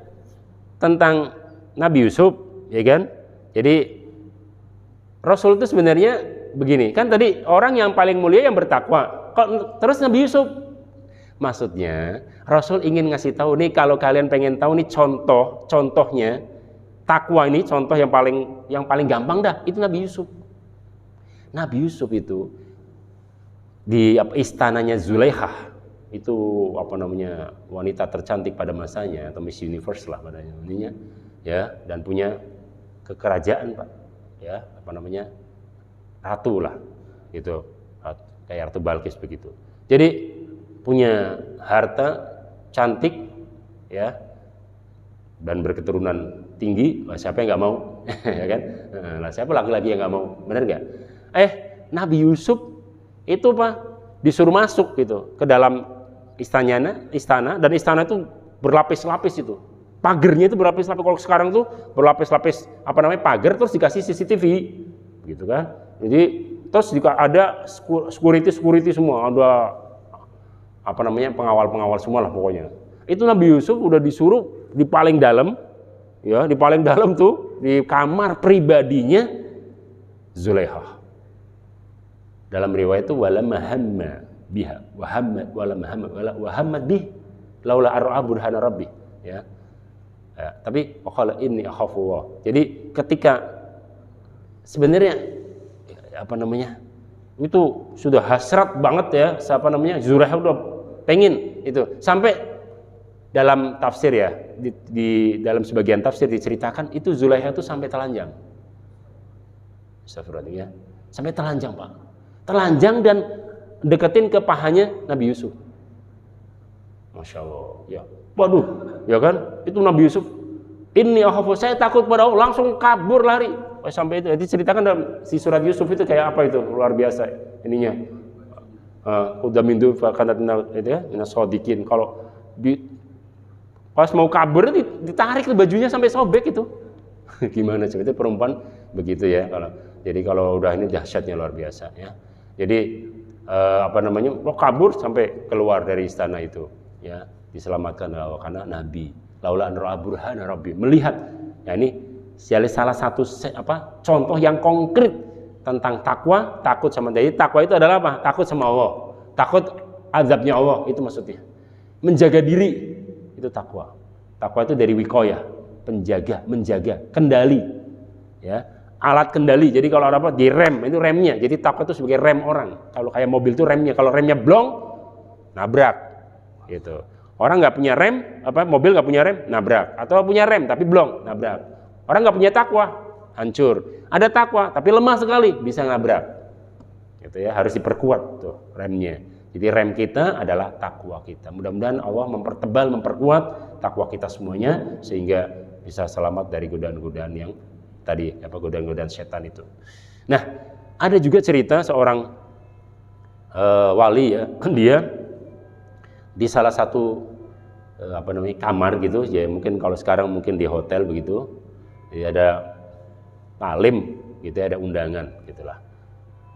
tentang Nabi Yusuf, ya kan? Jadi Rasul itu sebenarnya begini, kan tadi orang yang paling mulia yang bertakwa. Kok terus Nabi Yusuf? Maksudnya Rasul ingin ngasih tahu nih, kalau kalian pengen tahu nih contohnya takwa ini, contoh yang paling gampang dah, itu Nabi Yusuf. Nabi Yusuf itu di istananya Zulaikha, itu wanita tercantik pada masanya atau Miss Universe lah pada namanya, ya, dan punya kekerajaan Pak. Ya, ratu lah gitu, kayak Ratu Balkis begitu. Jadi punya harta, cantik ya, dan berketurunan tinggi. Siapa yang nggak mau? Ya kan? Siapa laki-laki yang nggak mau? Benar nggak? Nabi Yusuf itu disuruh masuk gitu ke dalam istana, dan istana itu berlapis-lapis itu. Pagernya itu berlapis-lapis. Kalau sekarang tuh berlapis-lapis pagar, terus dikasih CCTV gitu kan. Jadi terus juga ada security semua, ada pengawal semua lah pokoknya. Itu Nabi Yusuf udah disuruh di paling dalam, ya, di paling dalam tuh di kamar pribadinya Zulaikha. Dalam riwayat itu wala mahamma biha wa hammat bih laula ar'a burhana rabbi, ya. Tapi qala inni akhafu. Jadi ketika sebenarnya itu sudah hasrat banget ya, Zulaikha udah pengen itu. Sampai dalam tafsir ya, di dalam sebagian tafsir diceritakan itu Zulaikha itu sampai telanjang. Astagfirullah, ya. Sampai telanjang, Pak. Telanjang dan deketin ke pahanya Nabi Yusuf. Masya Allah, ya. Waduh, ya kan? Itu Nabi Yusuf. Inni akhafu, saya takut pada Allah, langsung kabur lari. Sampai itu diceritakan dalam si surat Yusuf itu kayak apa itu, luar biasa ininya. Udah mindu kanat itu ya, minas shodiqin. Kalau pas mau kabur ditarik bajunya sampai sobek itu. Gimana coba, itu perempuan begitu ya kalau. Jadi kalau udah ini dahsyatnya luar biasa ya. Jadi kabur sampai keluar dari istana itu, ya, diselamatkan oleh Allah karena Nabi. Laula an ra'a burhana rabbi, melihat. Ya, ini salah satu contoh yang konkret tentang takwa, takut sama dia. Takwa itu adalah apa? Takut sama Allah, takut azabnya Allah, itu maksudnya. Menjaga diri itu takwa. Takwa itu dari wikoyah, menjaga, kendali, ya, alat kendali. Jadi kalau ada direm, itu remnya. Jadi takwa itu sebagai rem orang. Kalau kayak mobil itu remnya, kalau remnya blong, nabrak, gitu. Orang nggak punya rem, mobil nggak punya rem, nabrak. Atau punya rem tapi blong, nabrak. Orang nggak punya takwa, hancur. Ada takwa tapi lemah sekali, bisa nabrak. Gitu ya, harus diperkuat tuh remnya. Jadi rem kita adalah takwa kita. Mudah-mudahan Allah memperkuat takwa kita semuanya sehingga bisa selamat dari godaan-godaan yang tadi, godaan-godaan setan itu. Nah, ada juga cerita seorang wali ya, dia di salah satu kamar gitu, ya mungkin kalau sekarang mungkin di hotel begitu, ya ada talim gitu, ada undangan gitulah.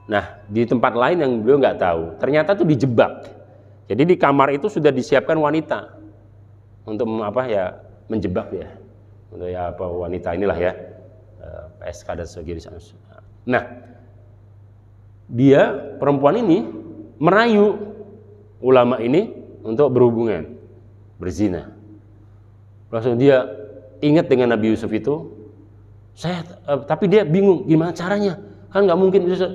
Nah, di tempat lain yang beliau nggak tahu, ternyata tuh dijebak. Jadi di kamar itu sudah disiapkan wanita untuk menjebak dia, untuk wanita inilah ya, PSK dan sebagainya. Nah, dia perempuan ini merayu ulama ini untuk berhubungan, berzina. Langsung dia ingat dengan Nabi Yusuf itu, tapi dia bingung gimana caranya, kan nggak mungkin bisa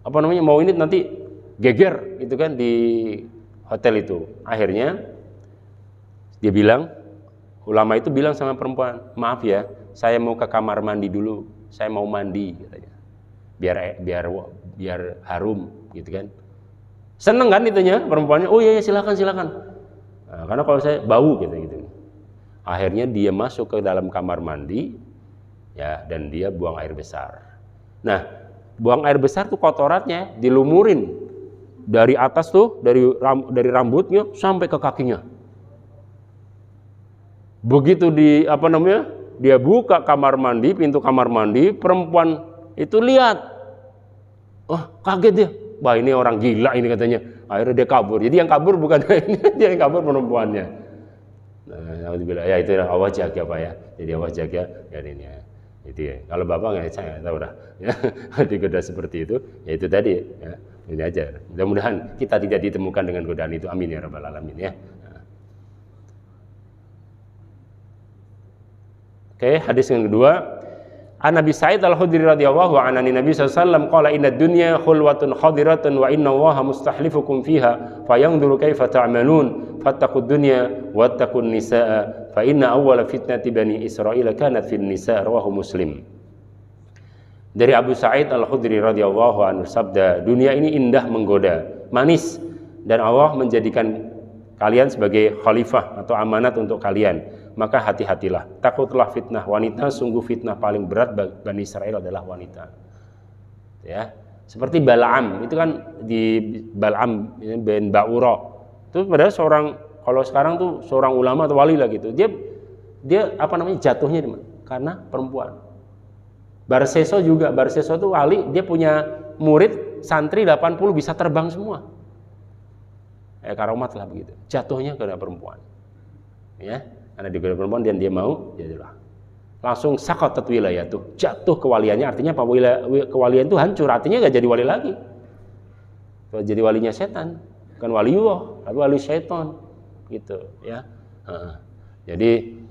mau ini nanti geger gitu kan di hotel itu. Akhirnya dia bilang, ulama itu bilang sama perempuan, maaf ya, saya mau ke kamar mandi dulu, saya mau mandi katanya, biar harum gitu kan. Seneng kan itunya perempuannya, oh iya silakan. Nah, karena kalau saya bau gitu. Akhirnya dia masuk ke dalam kamar mandi, ya, dan dia buang air besar. Nah, buang air besar tuh kotorannya dilumurin dari atas tuh, dari rambutnya sampai ke kakinya. Begitu dia buka kamar mandi, pintu kamar mandi, perempuan itu lihat, kaget dia. Wah, ini orang gila ini katanya. Akhirnya dia kabur. Jadi yang kabur bukan ini, dia yang kabur perempuannya. Nah, alhamdulillah, ya itu Allah jaga Pak ya. Jadi Allah jaga ya ini ya. Itu ya. Kalau Bapak saya nggak tahu dah. Ya, digoda seperti itu, ya itu tadi ya. Ini aja. Mudah-mudahan kita tidak ditemukan dengan godaan itu. Amin ya rabbal alamin ya. Oke, hadis yang kedua. An Nabi Sa'id Al-Khudri radhiyallahu anhu Nabi sallallahu alaihi wasallam qala inna dunya khulwatun khadiratun wa inna Allaha mustahlifukum fiha fayanzuru kaifa ta'malun fattaqud dunya wattaqun nisaa fa inna awwala fitnati bani Israil kanat fin nisaa rawahu Muslim. Dari Abu Sa'id Al-Khudri radhiyallahu anhu sabda, dunia ini indah menggoda, manis, dan Allah menjadikan kalian sebagai khalifah atau amanat untuk kalian. Maka hati-hatilah, takutlah fitnah wanita, sungguh fitnah paling berat Bani Israel adalah wanita. Ya, Seperti Bal'am, itu kan di Bal'am bin Ba'ura. Itu padahal kalau sekarang tuh seorang ulama atau wali lah gitu. Dia apa namanya jatuhnya di mana? Karena perempuan. Barseso juga, Barseso tuh wali, dia punya murid santri 80 bisa terbang semua. Karomat lah begitu. Jatuhnya karena perempuan. Ya, karena dia perempuan dan dia mau, jadilah. Langsung saqatat wilayah tuh, jatuh kewaliannya. Artinya apa? Kewalian itu hancur, artinya nggak jadi wali lagi. Jadi walinya setan, bukan waliullah, tapi wali setan gitu ya. Jadi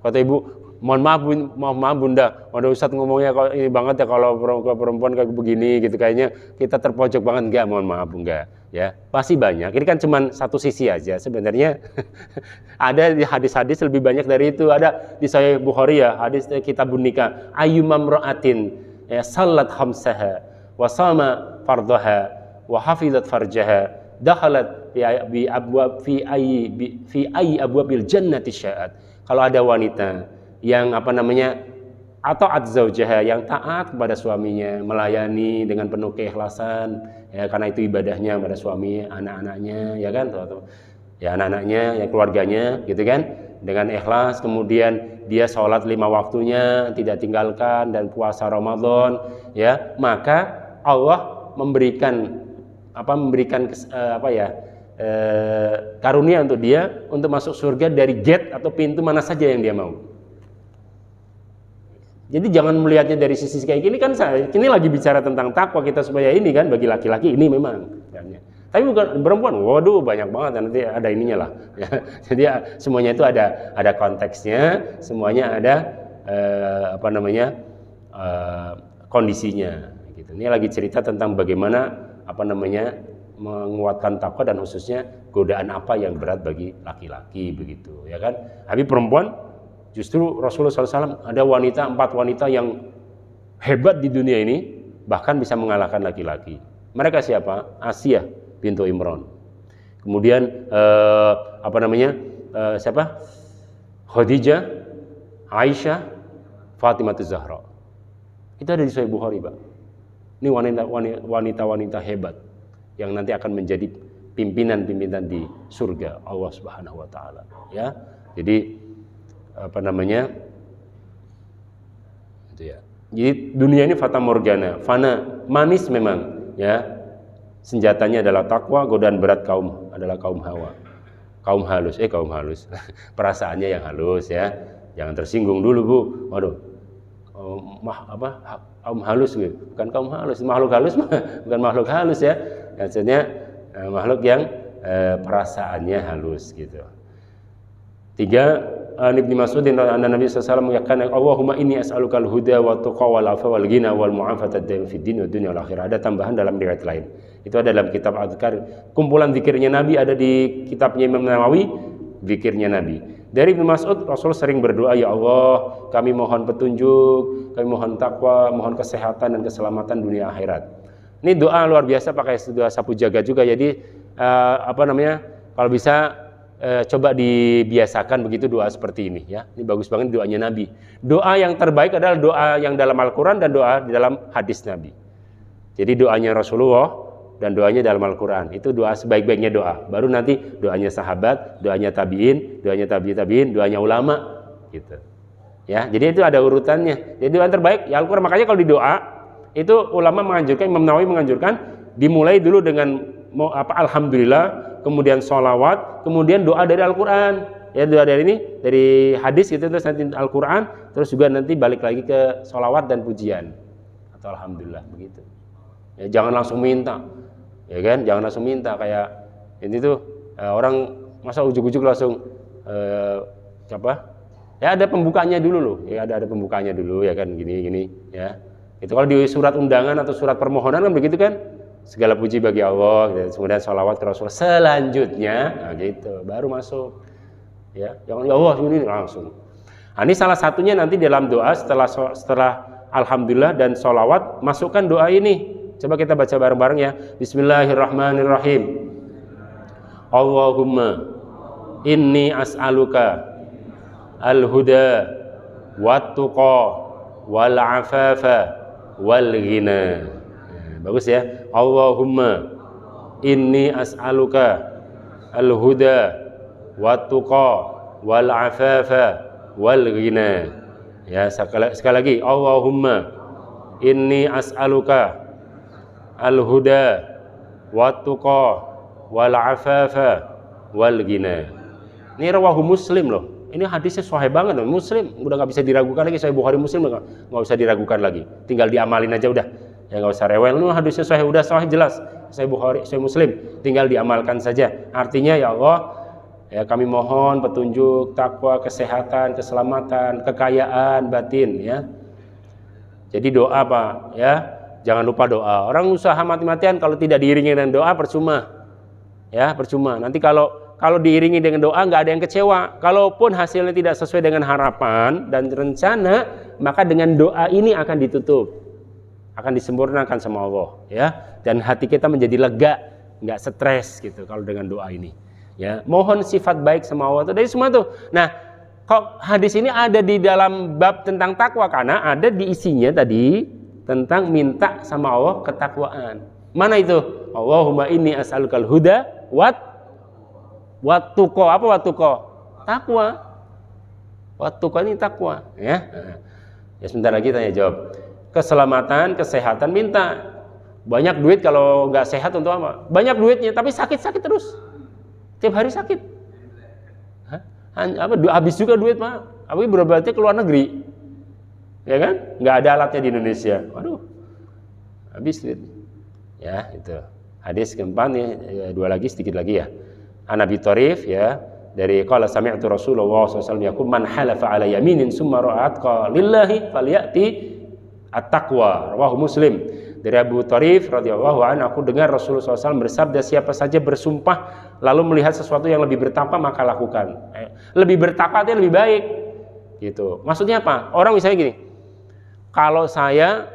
kata ibu, mohon maaf bunda, waduh Ustadz ngomongnya kok ini banget ya kalau perempuan kayak begini gitu, kayaknya kita terpojok banget. Enggak, mohon maaf enggak ya, pasti banyak. Ini kan cuma satu sisi aja sebenarnya. Ada di hadis-hadis lebih banyak dari itu. Ada di Sahih Bukhari ya, hadis kitabun nikah, ayyumam ra'atin ya salat khamsaha wa sama fardaha wa hafizat farjaha dakhalat fi ayyi abwabil jannati sya'at. Kalau ada wanita yang apa namanya atau adzaujaha, yang taat kepada suaminya, melayani dengan penuh keikhlasan ya, karena itu ibadahnya pada suami, anak-anaknya ya kan, ya anak-anaknya, ya keluarganya gitu kan, dengan ikhlas, kemudian dia sholat 5 waktunya tidak tinggalkan dan puasa Ramadan ya, maka Allah memberikan karunia untuk dia untuk masuk surga dari gate atau pintu mana saja yang dia mau. Jadi jangan melihatnya dari sisi kayak gini kan, ini lagi bicara tentang takwa kita supaya ini kan, bagi laki-laki ini memang. Tapi bukan perempuan, waduh banyak banget, nanti ada ininya lah. Ya. Jadi semuanya itu ada konteksnya, semuanya ada kondisinya. Gitu. Ini lagi cerita tentang bagaimana menguatkan takwa dan khususnya godaan apa yang berat bagi laki-laki begitu, ya kan? Tapi perempuan justru Rasulullah SAW ada 4 wanita yang hebat di dunia ini, bahkan bisa mengalahkan laki-laki. Mereka siapa? Asiyah bintu Imran. Kemudian siapa? Khadijah, Aisyah, Fatimah Zahra. Itu ada di Sahih Bukhari, Pak. Ini wanita-wanita hebat yang nanti akan menjadi pimpinan-pimpinan di surga Allah Subhanahu wa taala, ya. Jadi itu ya. Jadi dunia ini fata morgana, fana, manis memang, ya. Senjatanya adalah takwa, godaan berat adalah kaum hawa. Kaum halus. Perasaannya yang halus ya. Jangan tersinggung dulu, Bu. Waduh. Kaum halus gitu. Bukan kaum halus, makhluk halus bukan makhluk halus ya. Maksudnya makhluk yang perasaannya halus gitu. 3, Ibnu Mas'ud anna Nabi sallallahu alaihi wasallam mengatakan, Allahumma inni as'alukal huda wa tuqa wal afa wal ghina wal mu'afata fid din wa dunya wal akhirah. Ada tambahan dalam riwayat lain. Itu ada dalam kitab Adzkar. Kumpulan zikirnya Nabi ada di kitabnya Imam Nawawi, zikirnya Nabi. Dari Ibnu Mas'ud, Rasul sering berdoa, ya Allah, kami mohon petunjuk, kami mohon takwa, mohon kesehatan dan keselamatan dunia akhirat. Ini doa luar biasa, pakai doa sapu jaga juga. Jadi kalau bisa coba dibiasakan begitu doa seperti ini ya. Ini bagus banget doanya Nabi. Doa yang terbaik adalah doa yang dalam Al-Quran dan doa di dalam hadis Nabi. Jadi doanya Rasulullah dan doanya dalam Al-Quran. Itu doa sebaik-baiknya doa. Baru nanti doanya sahabat, doanya tabi'in, doanya tabi'in, doanya ulama gitu. Ya, jadi itu ada urutannya. Jadi doa terbaik ya Al-Quran. Makanya kalau di doa itu ulama menganjurkan, Imam Nawawi menganjurkan dimulai dulu dengan alhamdulillah, kemudian sholawat, kemudian doa dari Al-Quran. Ya, doa dari hadis gitu, terus nanti Al-Quran, terus juga nanti balik lagi ke sholawat dan pujian atau alhamdulillah begitu. Ya, jangan langsung minta, ya kan? Jangan langsung minta kayak ini tuh orang masa ujuk-ujuk langsung Ya ada pembukanya dulu loh. Ya ada pembukanya dulu ya kan, gini ya. Itu kalau di surat undangan atau surat permohonan kan begitu kan? Segala puji bagi Allah, gitu. Kemudian sholawat ke Rasul. Selanjutnya, gitu, baru masuk. Ya, jangan ya Allah ini langsung. Nah, ini salah satunya nanti dalam doa setelah alhamdulillah dan sholawat, masukkan doa ini. Coba kita baca bareng-bareng ya. Bismillahirrahmanirrahim. Allahumma inni as'aluka al-huda wat tuqa wal afafa wal ghina. bagus ya. Allahumma inni as'aluka al-huda wat-tuqa wal afafa wal ghina. Ya, sekali lagi. Allahumma inni as'aluka al-huda wat-tuqa wal afafa wal ghina. Ini rawahu Muslim loh. Ini hadisnya sahih banget loh. Muslim udah nggak bisa diragukan lagi. Sahih Bukhari Muslim nggak usah diragukan lagi. Tinggal diamalin aja udah. Ya nggak usah rewel. Lu hadisnya sahih, udah sahih jelas. Sahih Bukhari, sahih Muslim. Tinggal diamalkan saja. Artinya ya Allah, ya kami mohon petunjuk, takwa, kesehatan, keselamatan, kekayaan batin ya. Jadi doa Pak ya. Jangan lupa doa. Orang usaha mati-matian kalau tidak diiringi dengan doa percuma. Ya, percuma. Nanti kalau diiringi dengan doa nggak ada yang kecewa. Kalaupun hasilnya tidak sesuai dengan harapan dan rencana, maka dengan doa ini akan ditutup, akan disempurnakan sama Allah, ya. Dan hati kita menjadi lega, nggak stres gitu kalau dengan doa ini. Ya, mohon sifat baik sama Allah itu dari semua tuh. Nah, kok hadis ini ada di dalam bab tentang takwa karena ada di isinya tadi tentang minta sama Allah ketakwaan. Mana itu? Allahumma inni as'alukal huda wat-tuqa. Apa wat-tuqa? Takwa. Wat-tuqa ini takwa, ya. Ya sebentar lagi tanya jawab. Keselamatan, kesehatan minta. Banyak duit kalau nggak sehat untuk apa? Banyak duitnya tapi sakit-sakit terus. Tiap hari sakit. Habis juga duit, Pak. Apalagi berobatnya ke luar negeri. Ya kan? Nggak ada alatnya di Indonesia. Waduh. Habis duit. Ya, itu. Hadis keempat nih, dua lagi sedikit lagi ya. An Abi Tharif ya, dari qala sami'tu Rasulullah sallallahu alaihi wasallam yaqul man halafa ala yaminin summa ra'atqa lillahi falyati at-taqwa. Rawahu Muslim. Dari Abu Tharif radhiyallahu anhu, aku dengar Rasulullah SAW bersabda, siapa saja bersumpah lalu melihat sesuatu yang lebih bertakwa maka lakukan. Lebih bertakwa itu lebih baik. Gitu. Maksudnya apa? Orang misalnya gini. Kalau saya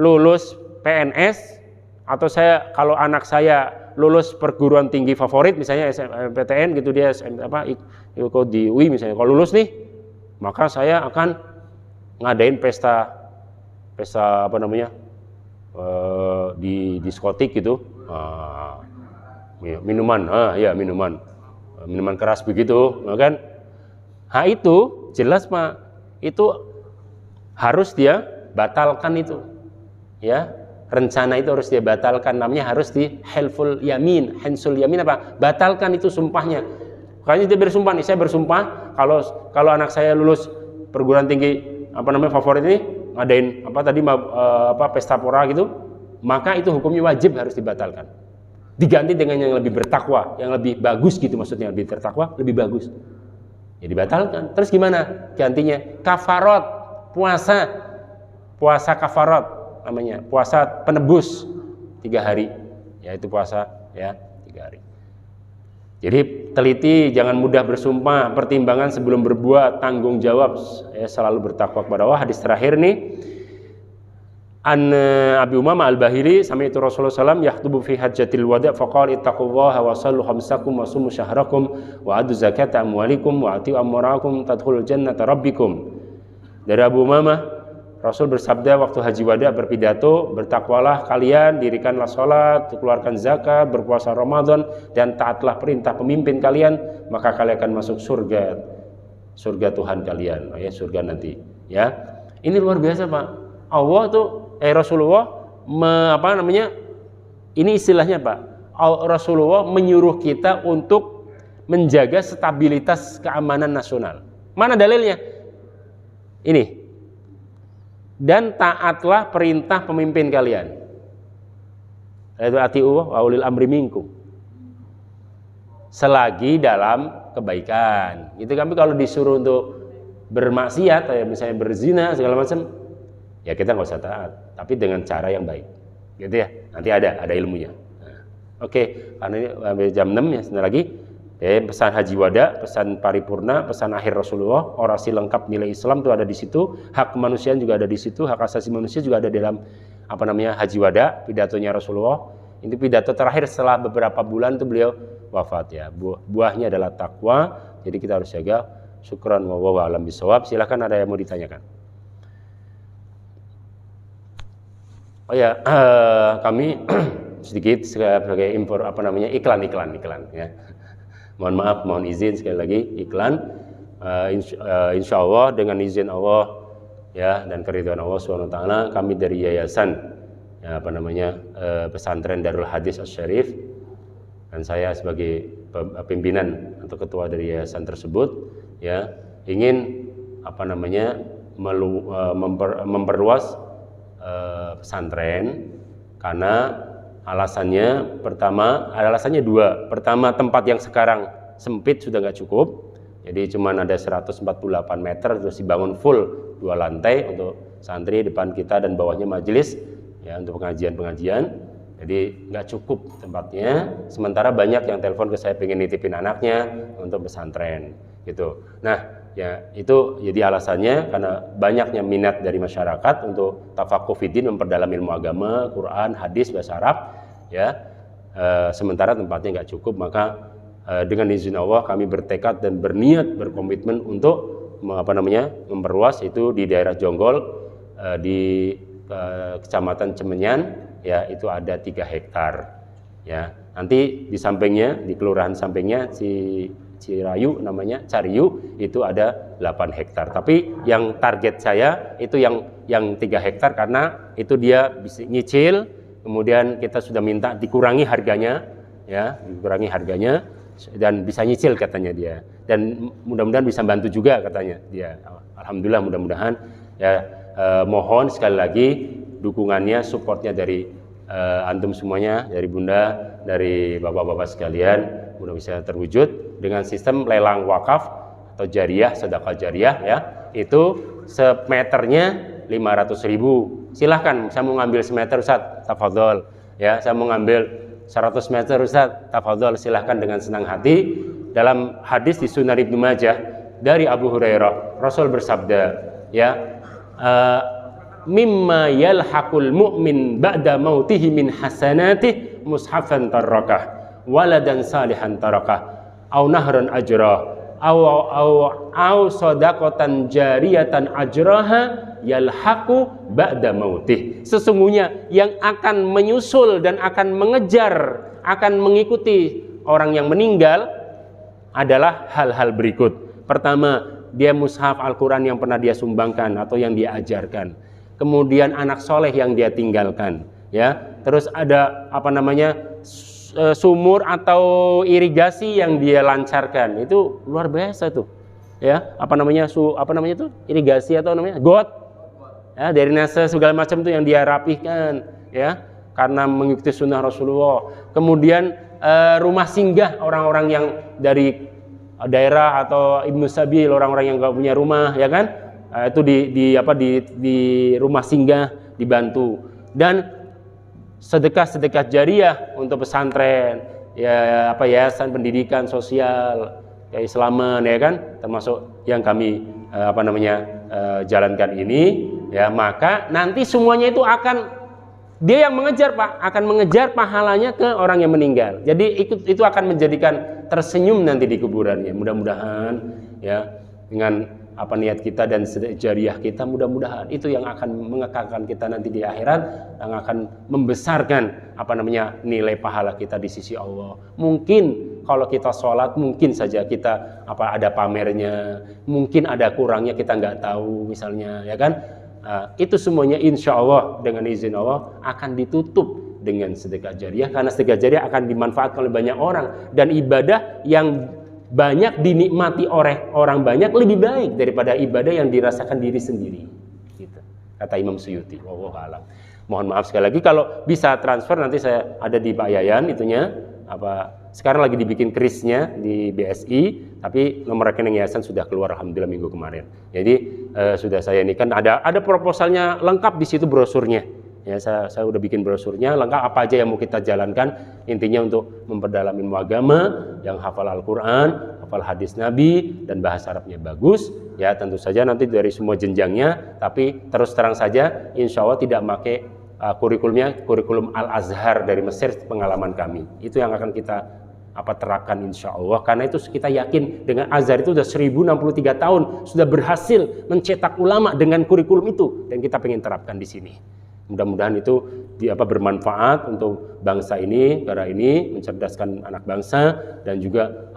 lulus PNS atau kalau anak saya lulus perguruan tinggi favorit misalnya SMPTN gitu, dia ikut di UI misalnya, kalau lulus nih maka saya akan ngadain pesta apa namanya di diskotik gitu, minuman keras begitu kan. Itu jelas Pak, itu harus dia batalkan itu ya. Rencana itu harus dia batalkan, namanya harus di halful yamin. Hansul yamin apa? Batalkan itu sumpahnya. Makanya dia bersumpah nih, saya bersumpah kalau anak saya lulus perguruan tinggi apa namanya favorit ini, ngadain pesta pora gitu, maka itu hukumnya wajib harus dibatalkan. Diganti dengan yang lebih bertakwa, yang lebih bagus gitu, maksudnya lebih bertakwa, lebih bagus. Ya dibatalkan. Terus gimana? Gantinya kafarat, puasa kafarat. Namanya puasa penebus 3 hari, yaitu puasa ya 3 hari. Jadi teliti, jangan mudah bersumpah, pertimbangan sebelum berbuat, tanggung jawab, ya, selalu bertakwa kepada Allah. Hadis terakhir nih, An Abi Umamah Al-Bahili, sami'tu Rasulullah SAW yaktubu fi hajjatil wada' faqala ittaqullaha wa sallu khamsakum wa sumu syahrakum wa adu zakata amwalikum wa atiu amwarakum tadkhulul jannata rabbikum. Dari Abu Umamah, Rasul bersabda waktu haji wada berpidato, bertakwalah kalian, dirikanlah sholat, keluarkan zakat, berpuasa Ramadan, dan taatlah perintah pemimpin kalian, maka kalian akan masuk surga Tuhan kalian, ya surga nanti. Ya, ini luar biasa Pak. Allah tuh, Rasulullah, ini istilahnya Pak. Rasulullah menyuruh kita untuk menjaga stabilitas keamanan nasional. Mana dalilnya? Ini. Dan taatlah perintah pemimpin kalian. Yaitu ati'u wa ulil amri minkum. Selagi dalam kebaikan. Gitu kan, kalau disuruh untuk bermaksiat, misalnya berzina segala macam, ya kita nggak usah taat, tapi dengan cara yang baik. Gitu ya. Nanti ada ilmunya. Nah, oke, karena ini jam 6 ya, sebentar lagi. Pesan haji wada, pesan paripurna, pesan akhir Rasulullah, orasi lengkap nilai Islam itu ada di situ, hak kemanusiaan juga ada di situ, hak asasi manusia juga ada dalam haji wada, pidatonya Rasulullah. Ini pidato terakhir setelah beberapa bulan itu beliau wafat ya. Buahnya adalah takwa, jadi kita harus jaga. Syukran wa alam bisawab. Silakan, ada yang mau ditanyakan. Oh ya, kami sedikit sebagai iklan ya. Mohon maaf, mohon izin sekali lagi iklan. Insya Allah dengan izin Allah ya dan keridhaan Allah SWT, kami dari yayasan pesantren Darul Hadis Asy-Syarif, dan saya sebagai pimpinan atau ketua dari yayasan tersebut ya ingin memperluas pesantren, karena alasannya dua. Pertama, tempat yang sekarang sempit sudah nggak cukup, jadi cuma ada 148 meter, terus dibangun full 2 lantai untuk santri, depan kita dan bawahnya majelis ya untuk pengajian. Jadi nggak cukup tempatnya. Sementara banyak yang telepon ke saya pengen nitipin anaknya untuk pesantren gitu. Nah ya itu jadi alasannya, karena banyaknya minat dari masyarakat untuk tafaqquh fiddin, memperdalam ilmu agama, Quran, hadis, bahasa Arab ya. Sementara tempatnya nggak cukup, maka dengan izin Allah kami bertekad dan berniat, berkomitmen untuk memperluas itu di daerah Jonggol, di Kecamatan Cemenyan ya, itu ada 3 hektar ya. Nanti di sampingnya, di kelurahan sampingnya Cirayu namanya, Cariyu, itu ada 8 hektar. Tapi yang target saya itu yang 3 hektar, karena itu dia bisa nyicil, kemudian kita sudah minta dikurangi harganya ya, dan bisa nyicil katanya dia, dan mudah-mudahan bisa bantu juga katanya dia. Alhamdulillah, mudah-mudahan ya. Mohon sekali lagi dukungannya, supportnya dari antum semuanya, dari Bunda, dari bapak-bapak sekalian, mudah bisa terwujud dengan sistem lelang wakaf atau jariah, sedekah jariah ya. Itu semeternya 500.000. Silahkan, saya mau ngambil semeter Ustaz, tafadhol ya. Saya mau ngambil 100 meter Ustaz, tafadhol, silahkan dengan senang hati. Dalam hadis di Sunan Ibnu Majah dari Abu Hurairah, Rasul bersabda ya, mimma yalhaqul mu'min ba'da mautihi min hasanatih mushafan tarakah, waladan salihan tarakah, au nahran ajrah, au sadaqatan jariyatan ajraha yalhaqu ba'da mautih. Sesungguhnya yang akan menyusul dan akan mengejar, akan mengikuti orang yang meninggal adalah hal-hal berikut. Pertama, dia mushaf Al-Quran yang pernah dia sumbangkan atau yang dia ajarkan. Kemudian anak soleh yang dia tinggalkan ya. Terus ada sumur atau irigasi yang dia lancarkan. Itu luar biasa tuh ya. Irigasi atau got ya, dari nasa segala macam tuh yang dia rapihkan ya, karena mengikuti sunnah Rasulullah. Kemudian rumah singgah orang-orang yang dari daerah atau ibnu sabil, orang-orang yang nggak punya rumah ya kan, itu di rumah singgah dibantu. Dan sedekah jariah untuk pesantren ya, yayasan pendidikan sosial keislaman ya kan, termasuk yang kami jalankan ini ya. Maka nanti semuanya itu akan dia yang mengejar Pak, akan mengejar pahalanya ke orang yang meninggal. Jadi itu akan menjadikan tersenyum nanti di kuburannya. Mudah-mudahan ya, dengan niat kita dan jariah kita, mudah-mudahan itu yang akan mengekalkan kita nanti di akhirat, yang akan membesarkan nilai pahala kita di sisi Allah. Mungkin kalau kita sholat, mungkin saja kita ada pamernya, mungkin ada kurangnya, kita nggak tahu misalnya ya kan. Itu semuanya insya Allah dengan izin Allah akan ditutup dengan sedekah jariah, karena sedekah jariah akan dimanfaatkan oleh banyak orang, dan ibadah yang banyak dinikmati oleh orang banyak lebih baik daripada ibadah yang dirasakan diri sendiri gitu, kata Imam Suyuti. Wallahu a'lam. Mohon maaf sekali lagi, kalau bisa transfer nanti saya ada di Pak Yayan itunya, sekarang lagi dibikin krisnya di BSI, tapi nomor rekening yayasan sudah keluar alhamdulillah minggu kemarin. Jadi sudah saya ini kan ada proposalnya lengkap di situ, brosurnya. Ya, saya udah bikin brosurnya lengkap apa aja yang mau kita jalankan. Intinya untuk memperdalam ilmu agama, yang hafal Al-Quran, hafal hadis Nabi, dan bahasa Arabnya bagus. Ya tentu saja nanti dari semua jenjangnya, tapi terus terang saja insya Allah tidak pakai kurikulum Al-Azhar dari Mesir, pengalaman kami. Itu yang akan kita terapkan insya Allah. Karena itu kita yakin dengan Azhar itu sudah 1063 tahun sudah berhasil mencetak ulama dengan kurikulum itu, dan kita pengen terapkan di sini. Mudah-mudahan itu bermanfaat untuk bangsa ini, negara ini, mencerdaskan anak bangsa dan juga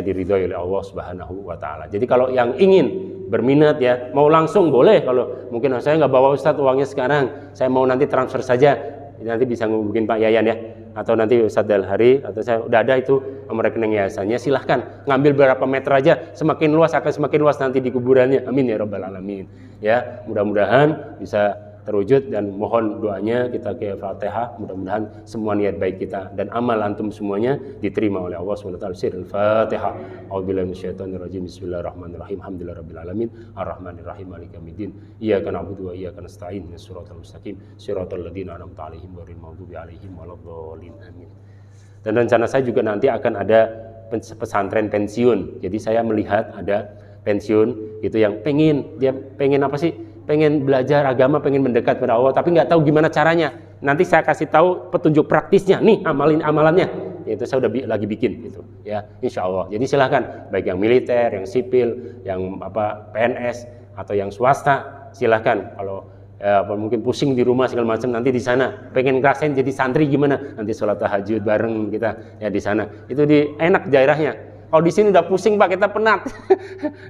diridhoi oleh Allah Subhanahu wa taala. Jadi kalau yang ingin berminat ya, mau langsung boleh, kalau mungkin saya nggak bawa Ustadz uangnya sekarang, saya mau nanti transfer saja, nanti bisa ngubungin Pak Yayan ya, atau nanti Ustadz Dalhari, atau saya udah ada itu nomor rekening yayasannya, silahkan ngambil berapa meter aja, semakin luas akan semakin luas nanti di kuburannya, amin ya rabbal alamin ya. Mudah-mudahan bisa terwujud dan mohon doanya kita ke Fatihah, mudah-mudahan semua niat baik kita dan amal antum semuanya diterima oleh Allah SWT. Al-Fatihah. A'udzubillahi minasyaitonirrajim. Bismillahirrahmanirrahim. Alhamdulillahirabbil alamin. Arrahmanirrahim. Maliki yaumiddin. Iyyaka na'budu wa iyyaka nasta'in. Shiratal mustaqim. Shiratal ladzina an'amta 'alaihim ghairil maghdubi 'alaihim waladdallin. Amin. Dan rencana saya juga nanti akan ada pesantren pensiun. Jadi saya melihat ada pensiun itu yang pengen apa sih? Pengen belajar agama, pengen mendekat pada Allah, tapi nggak tahu gimana caranya. Nanti saya kasih tahu petunjuk praktisnya. Nih amalannya. Itu saya udah lagi bikin gitu. Ya, insya Allah. Jadi silahkan, baik yang militer, yang sipil, yang PNS atau yang swasta, silahkan. Kalau mungkin pusing di rumah segala macam, nanti di sana pengen ngerasain jadi santri gimana? Nanti sholat tahajud bareng kita ya di sana. Itu enak daerahnya. Kalau di sini udah pusing Pak, kita penat.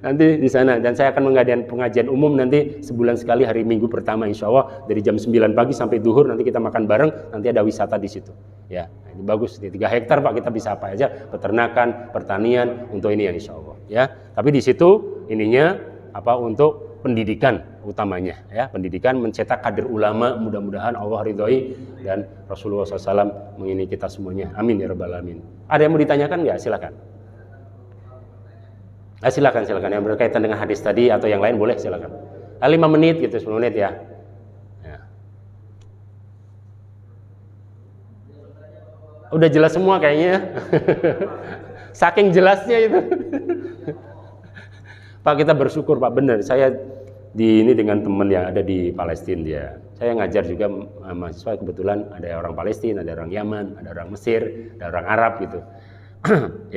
Nanti di sana, dan saya akan mengadakan pengajian umum nanti sebulan sekali hari Minggu pertama insya Allah dari jam 9 pagi sampai duhur, nanti kita makan bareng, nanti ada wisata di situ. Ya, ini bagus, di 3 hektar Pak, kita bisa apa aja, peternakan, pertanian untuk ini ya insya Allah. Ya, tapi di situ ininya untuk pendidikan utamanya ya, pendidikan mencetak kader ulama, mudah-mudahan Allah ridhoi dan Rasulullah SAW mengini kita semuanya. Amin ya rabbal alamin. Ada yang mau ditanyakan nggak? Silakan. Silakan yang berkaitan dengan hadis tadi atau yang lain boleh silakan. 5 menit gitu, 10 menit ya. Udah jelas semua kayaknya. Saking jelasnya itu. Pak, kita bersyukur Pak, benar. Saya ini dengan teman yang ada di Palestina dia. Saya ngajar juga mahasiswa, kebetulan ada orang Palestina, ada orang Yaman, ada orang Mesir, ada orang Arab gitu.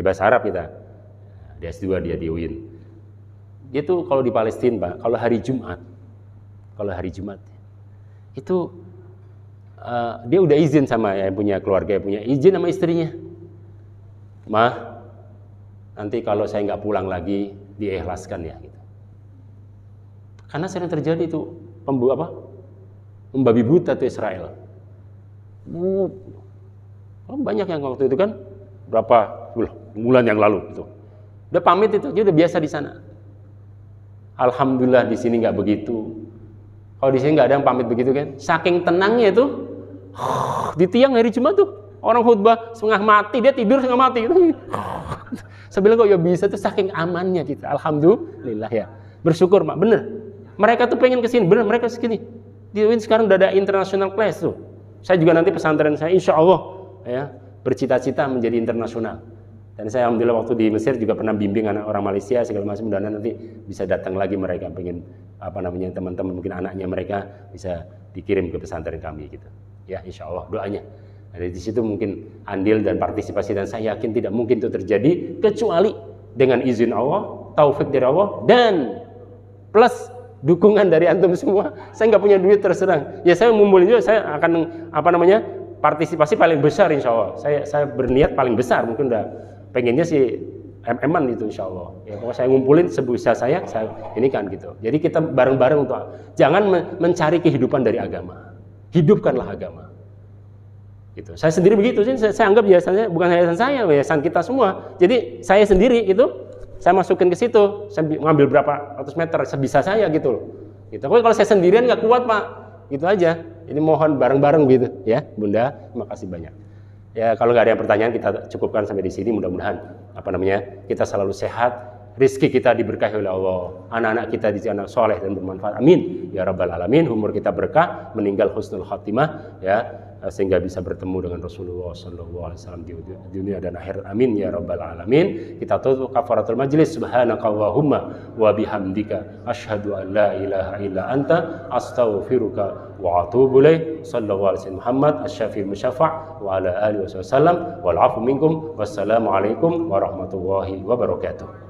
Bahasa Arab kita. Di S2 dia di UIN. Dia tuh kalau di Palestina Pak, kalau hari Jumat itu dia udah izin sama yang punya keluarga, yang punya izin sama istrinya. Mah, nanti kalau saya nggak pulang lagi diikhlaskan ya gitu. Karena sering terjadi itu membabi buta tuh Israel. Banyak yang waktu itu kan berapa bulan yang lalu itu. Udah pamit itu, dia udah biasa di sana. Alhamdulillah di sini nggak begitu. Kalau di sini nggak ada yang pamit begitu kan. Saking tenangnya itu, di tiang hari Jumat tuh orang khutbah setengah mati, dia tidur setengah mati. Saya bilang kok ya bisa tuh, saking amannya kita. Alhamdulillah ya. Bersyukur Pak, bener. Mereka tuh pengen kesini, bener mereka kesini. Di UIN sekarang udah ada international class tuh. Saya juga nanti pesantren saya, insya Allah ya bercita-cita menjadi internasional. Dan saya alhamdulillah waktu di Mesir juga pernah bimbing anak orang Malaysia segala macam, dan nanti bisa datang lagi mereka pengen teman-teman mungkin anaknya mereka bisa dikirim ke pesantren kami gitu. Ya insya Allah doanya. Dari situ mungkin andil dan partisipasi, dan saya yakin tidak mungkin itu terjadi kecuali dengan izin Allah, taufik dari Allah, dan plus dukungan dari antum semua. Saya nggak punya duit terserang. Ya saya ngumpulin juga, saya akan partisipasi paling besar insya Allah. Saya berniat paling besar, mungkin udah pengennya sih MM-an itu insya Allah. Ya, pokoknya saya ngumpulin sebisa saya ini kan gitu. Jadi kita bareng-bareng untuk jangan mencari kehidupan dari agama. Hidupkanlah agama. Gitu. Saya sendiri begitu sih. Saya anggap yayasannya bukan yayasan saya, yayasan kita semua. Jadi saya sendiri itu saya masukin ke situ. Saya ngambil berapa ratus meter sebisa saya gitu loh. Gitu. Tapi kalau saya sendirian nggak kuat Pak. Gitu aja. Ini mohon bareng-bareng gitu ya, Bunda. Terima kasih banyak. Ya, kalau nggak ada yang pertanyaan kita cukupkan sampai di sini. Mudah-mudahan kita selalu sehat, rezeki kita diberkahi oleh Allah, anak-anak kita di anak soleh dan bermanfaat. Amin ya rabbal alamin. Umur kita berkah, meninggal husnul khatimah ya, sehingga bisa bertemu dengan Rasulullah SAW di dunia dan akhirat. Amin ya rabbal alamin. Kita tutup kafaratul majlis. Subhanakallahumma wa bihamdika asyhadu an la ilaha illa anta astaghfiruka wa atubu ilaik. Sallallahu alaihi wasallam Muhammad asy-syafi'il musyafa' wa ala alihi wasallam wal afu minkum. Wassalamu alaikum warahmatullahi wabarakatuh.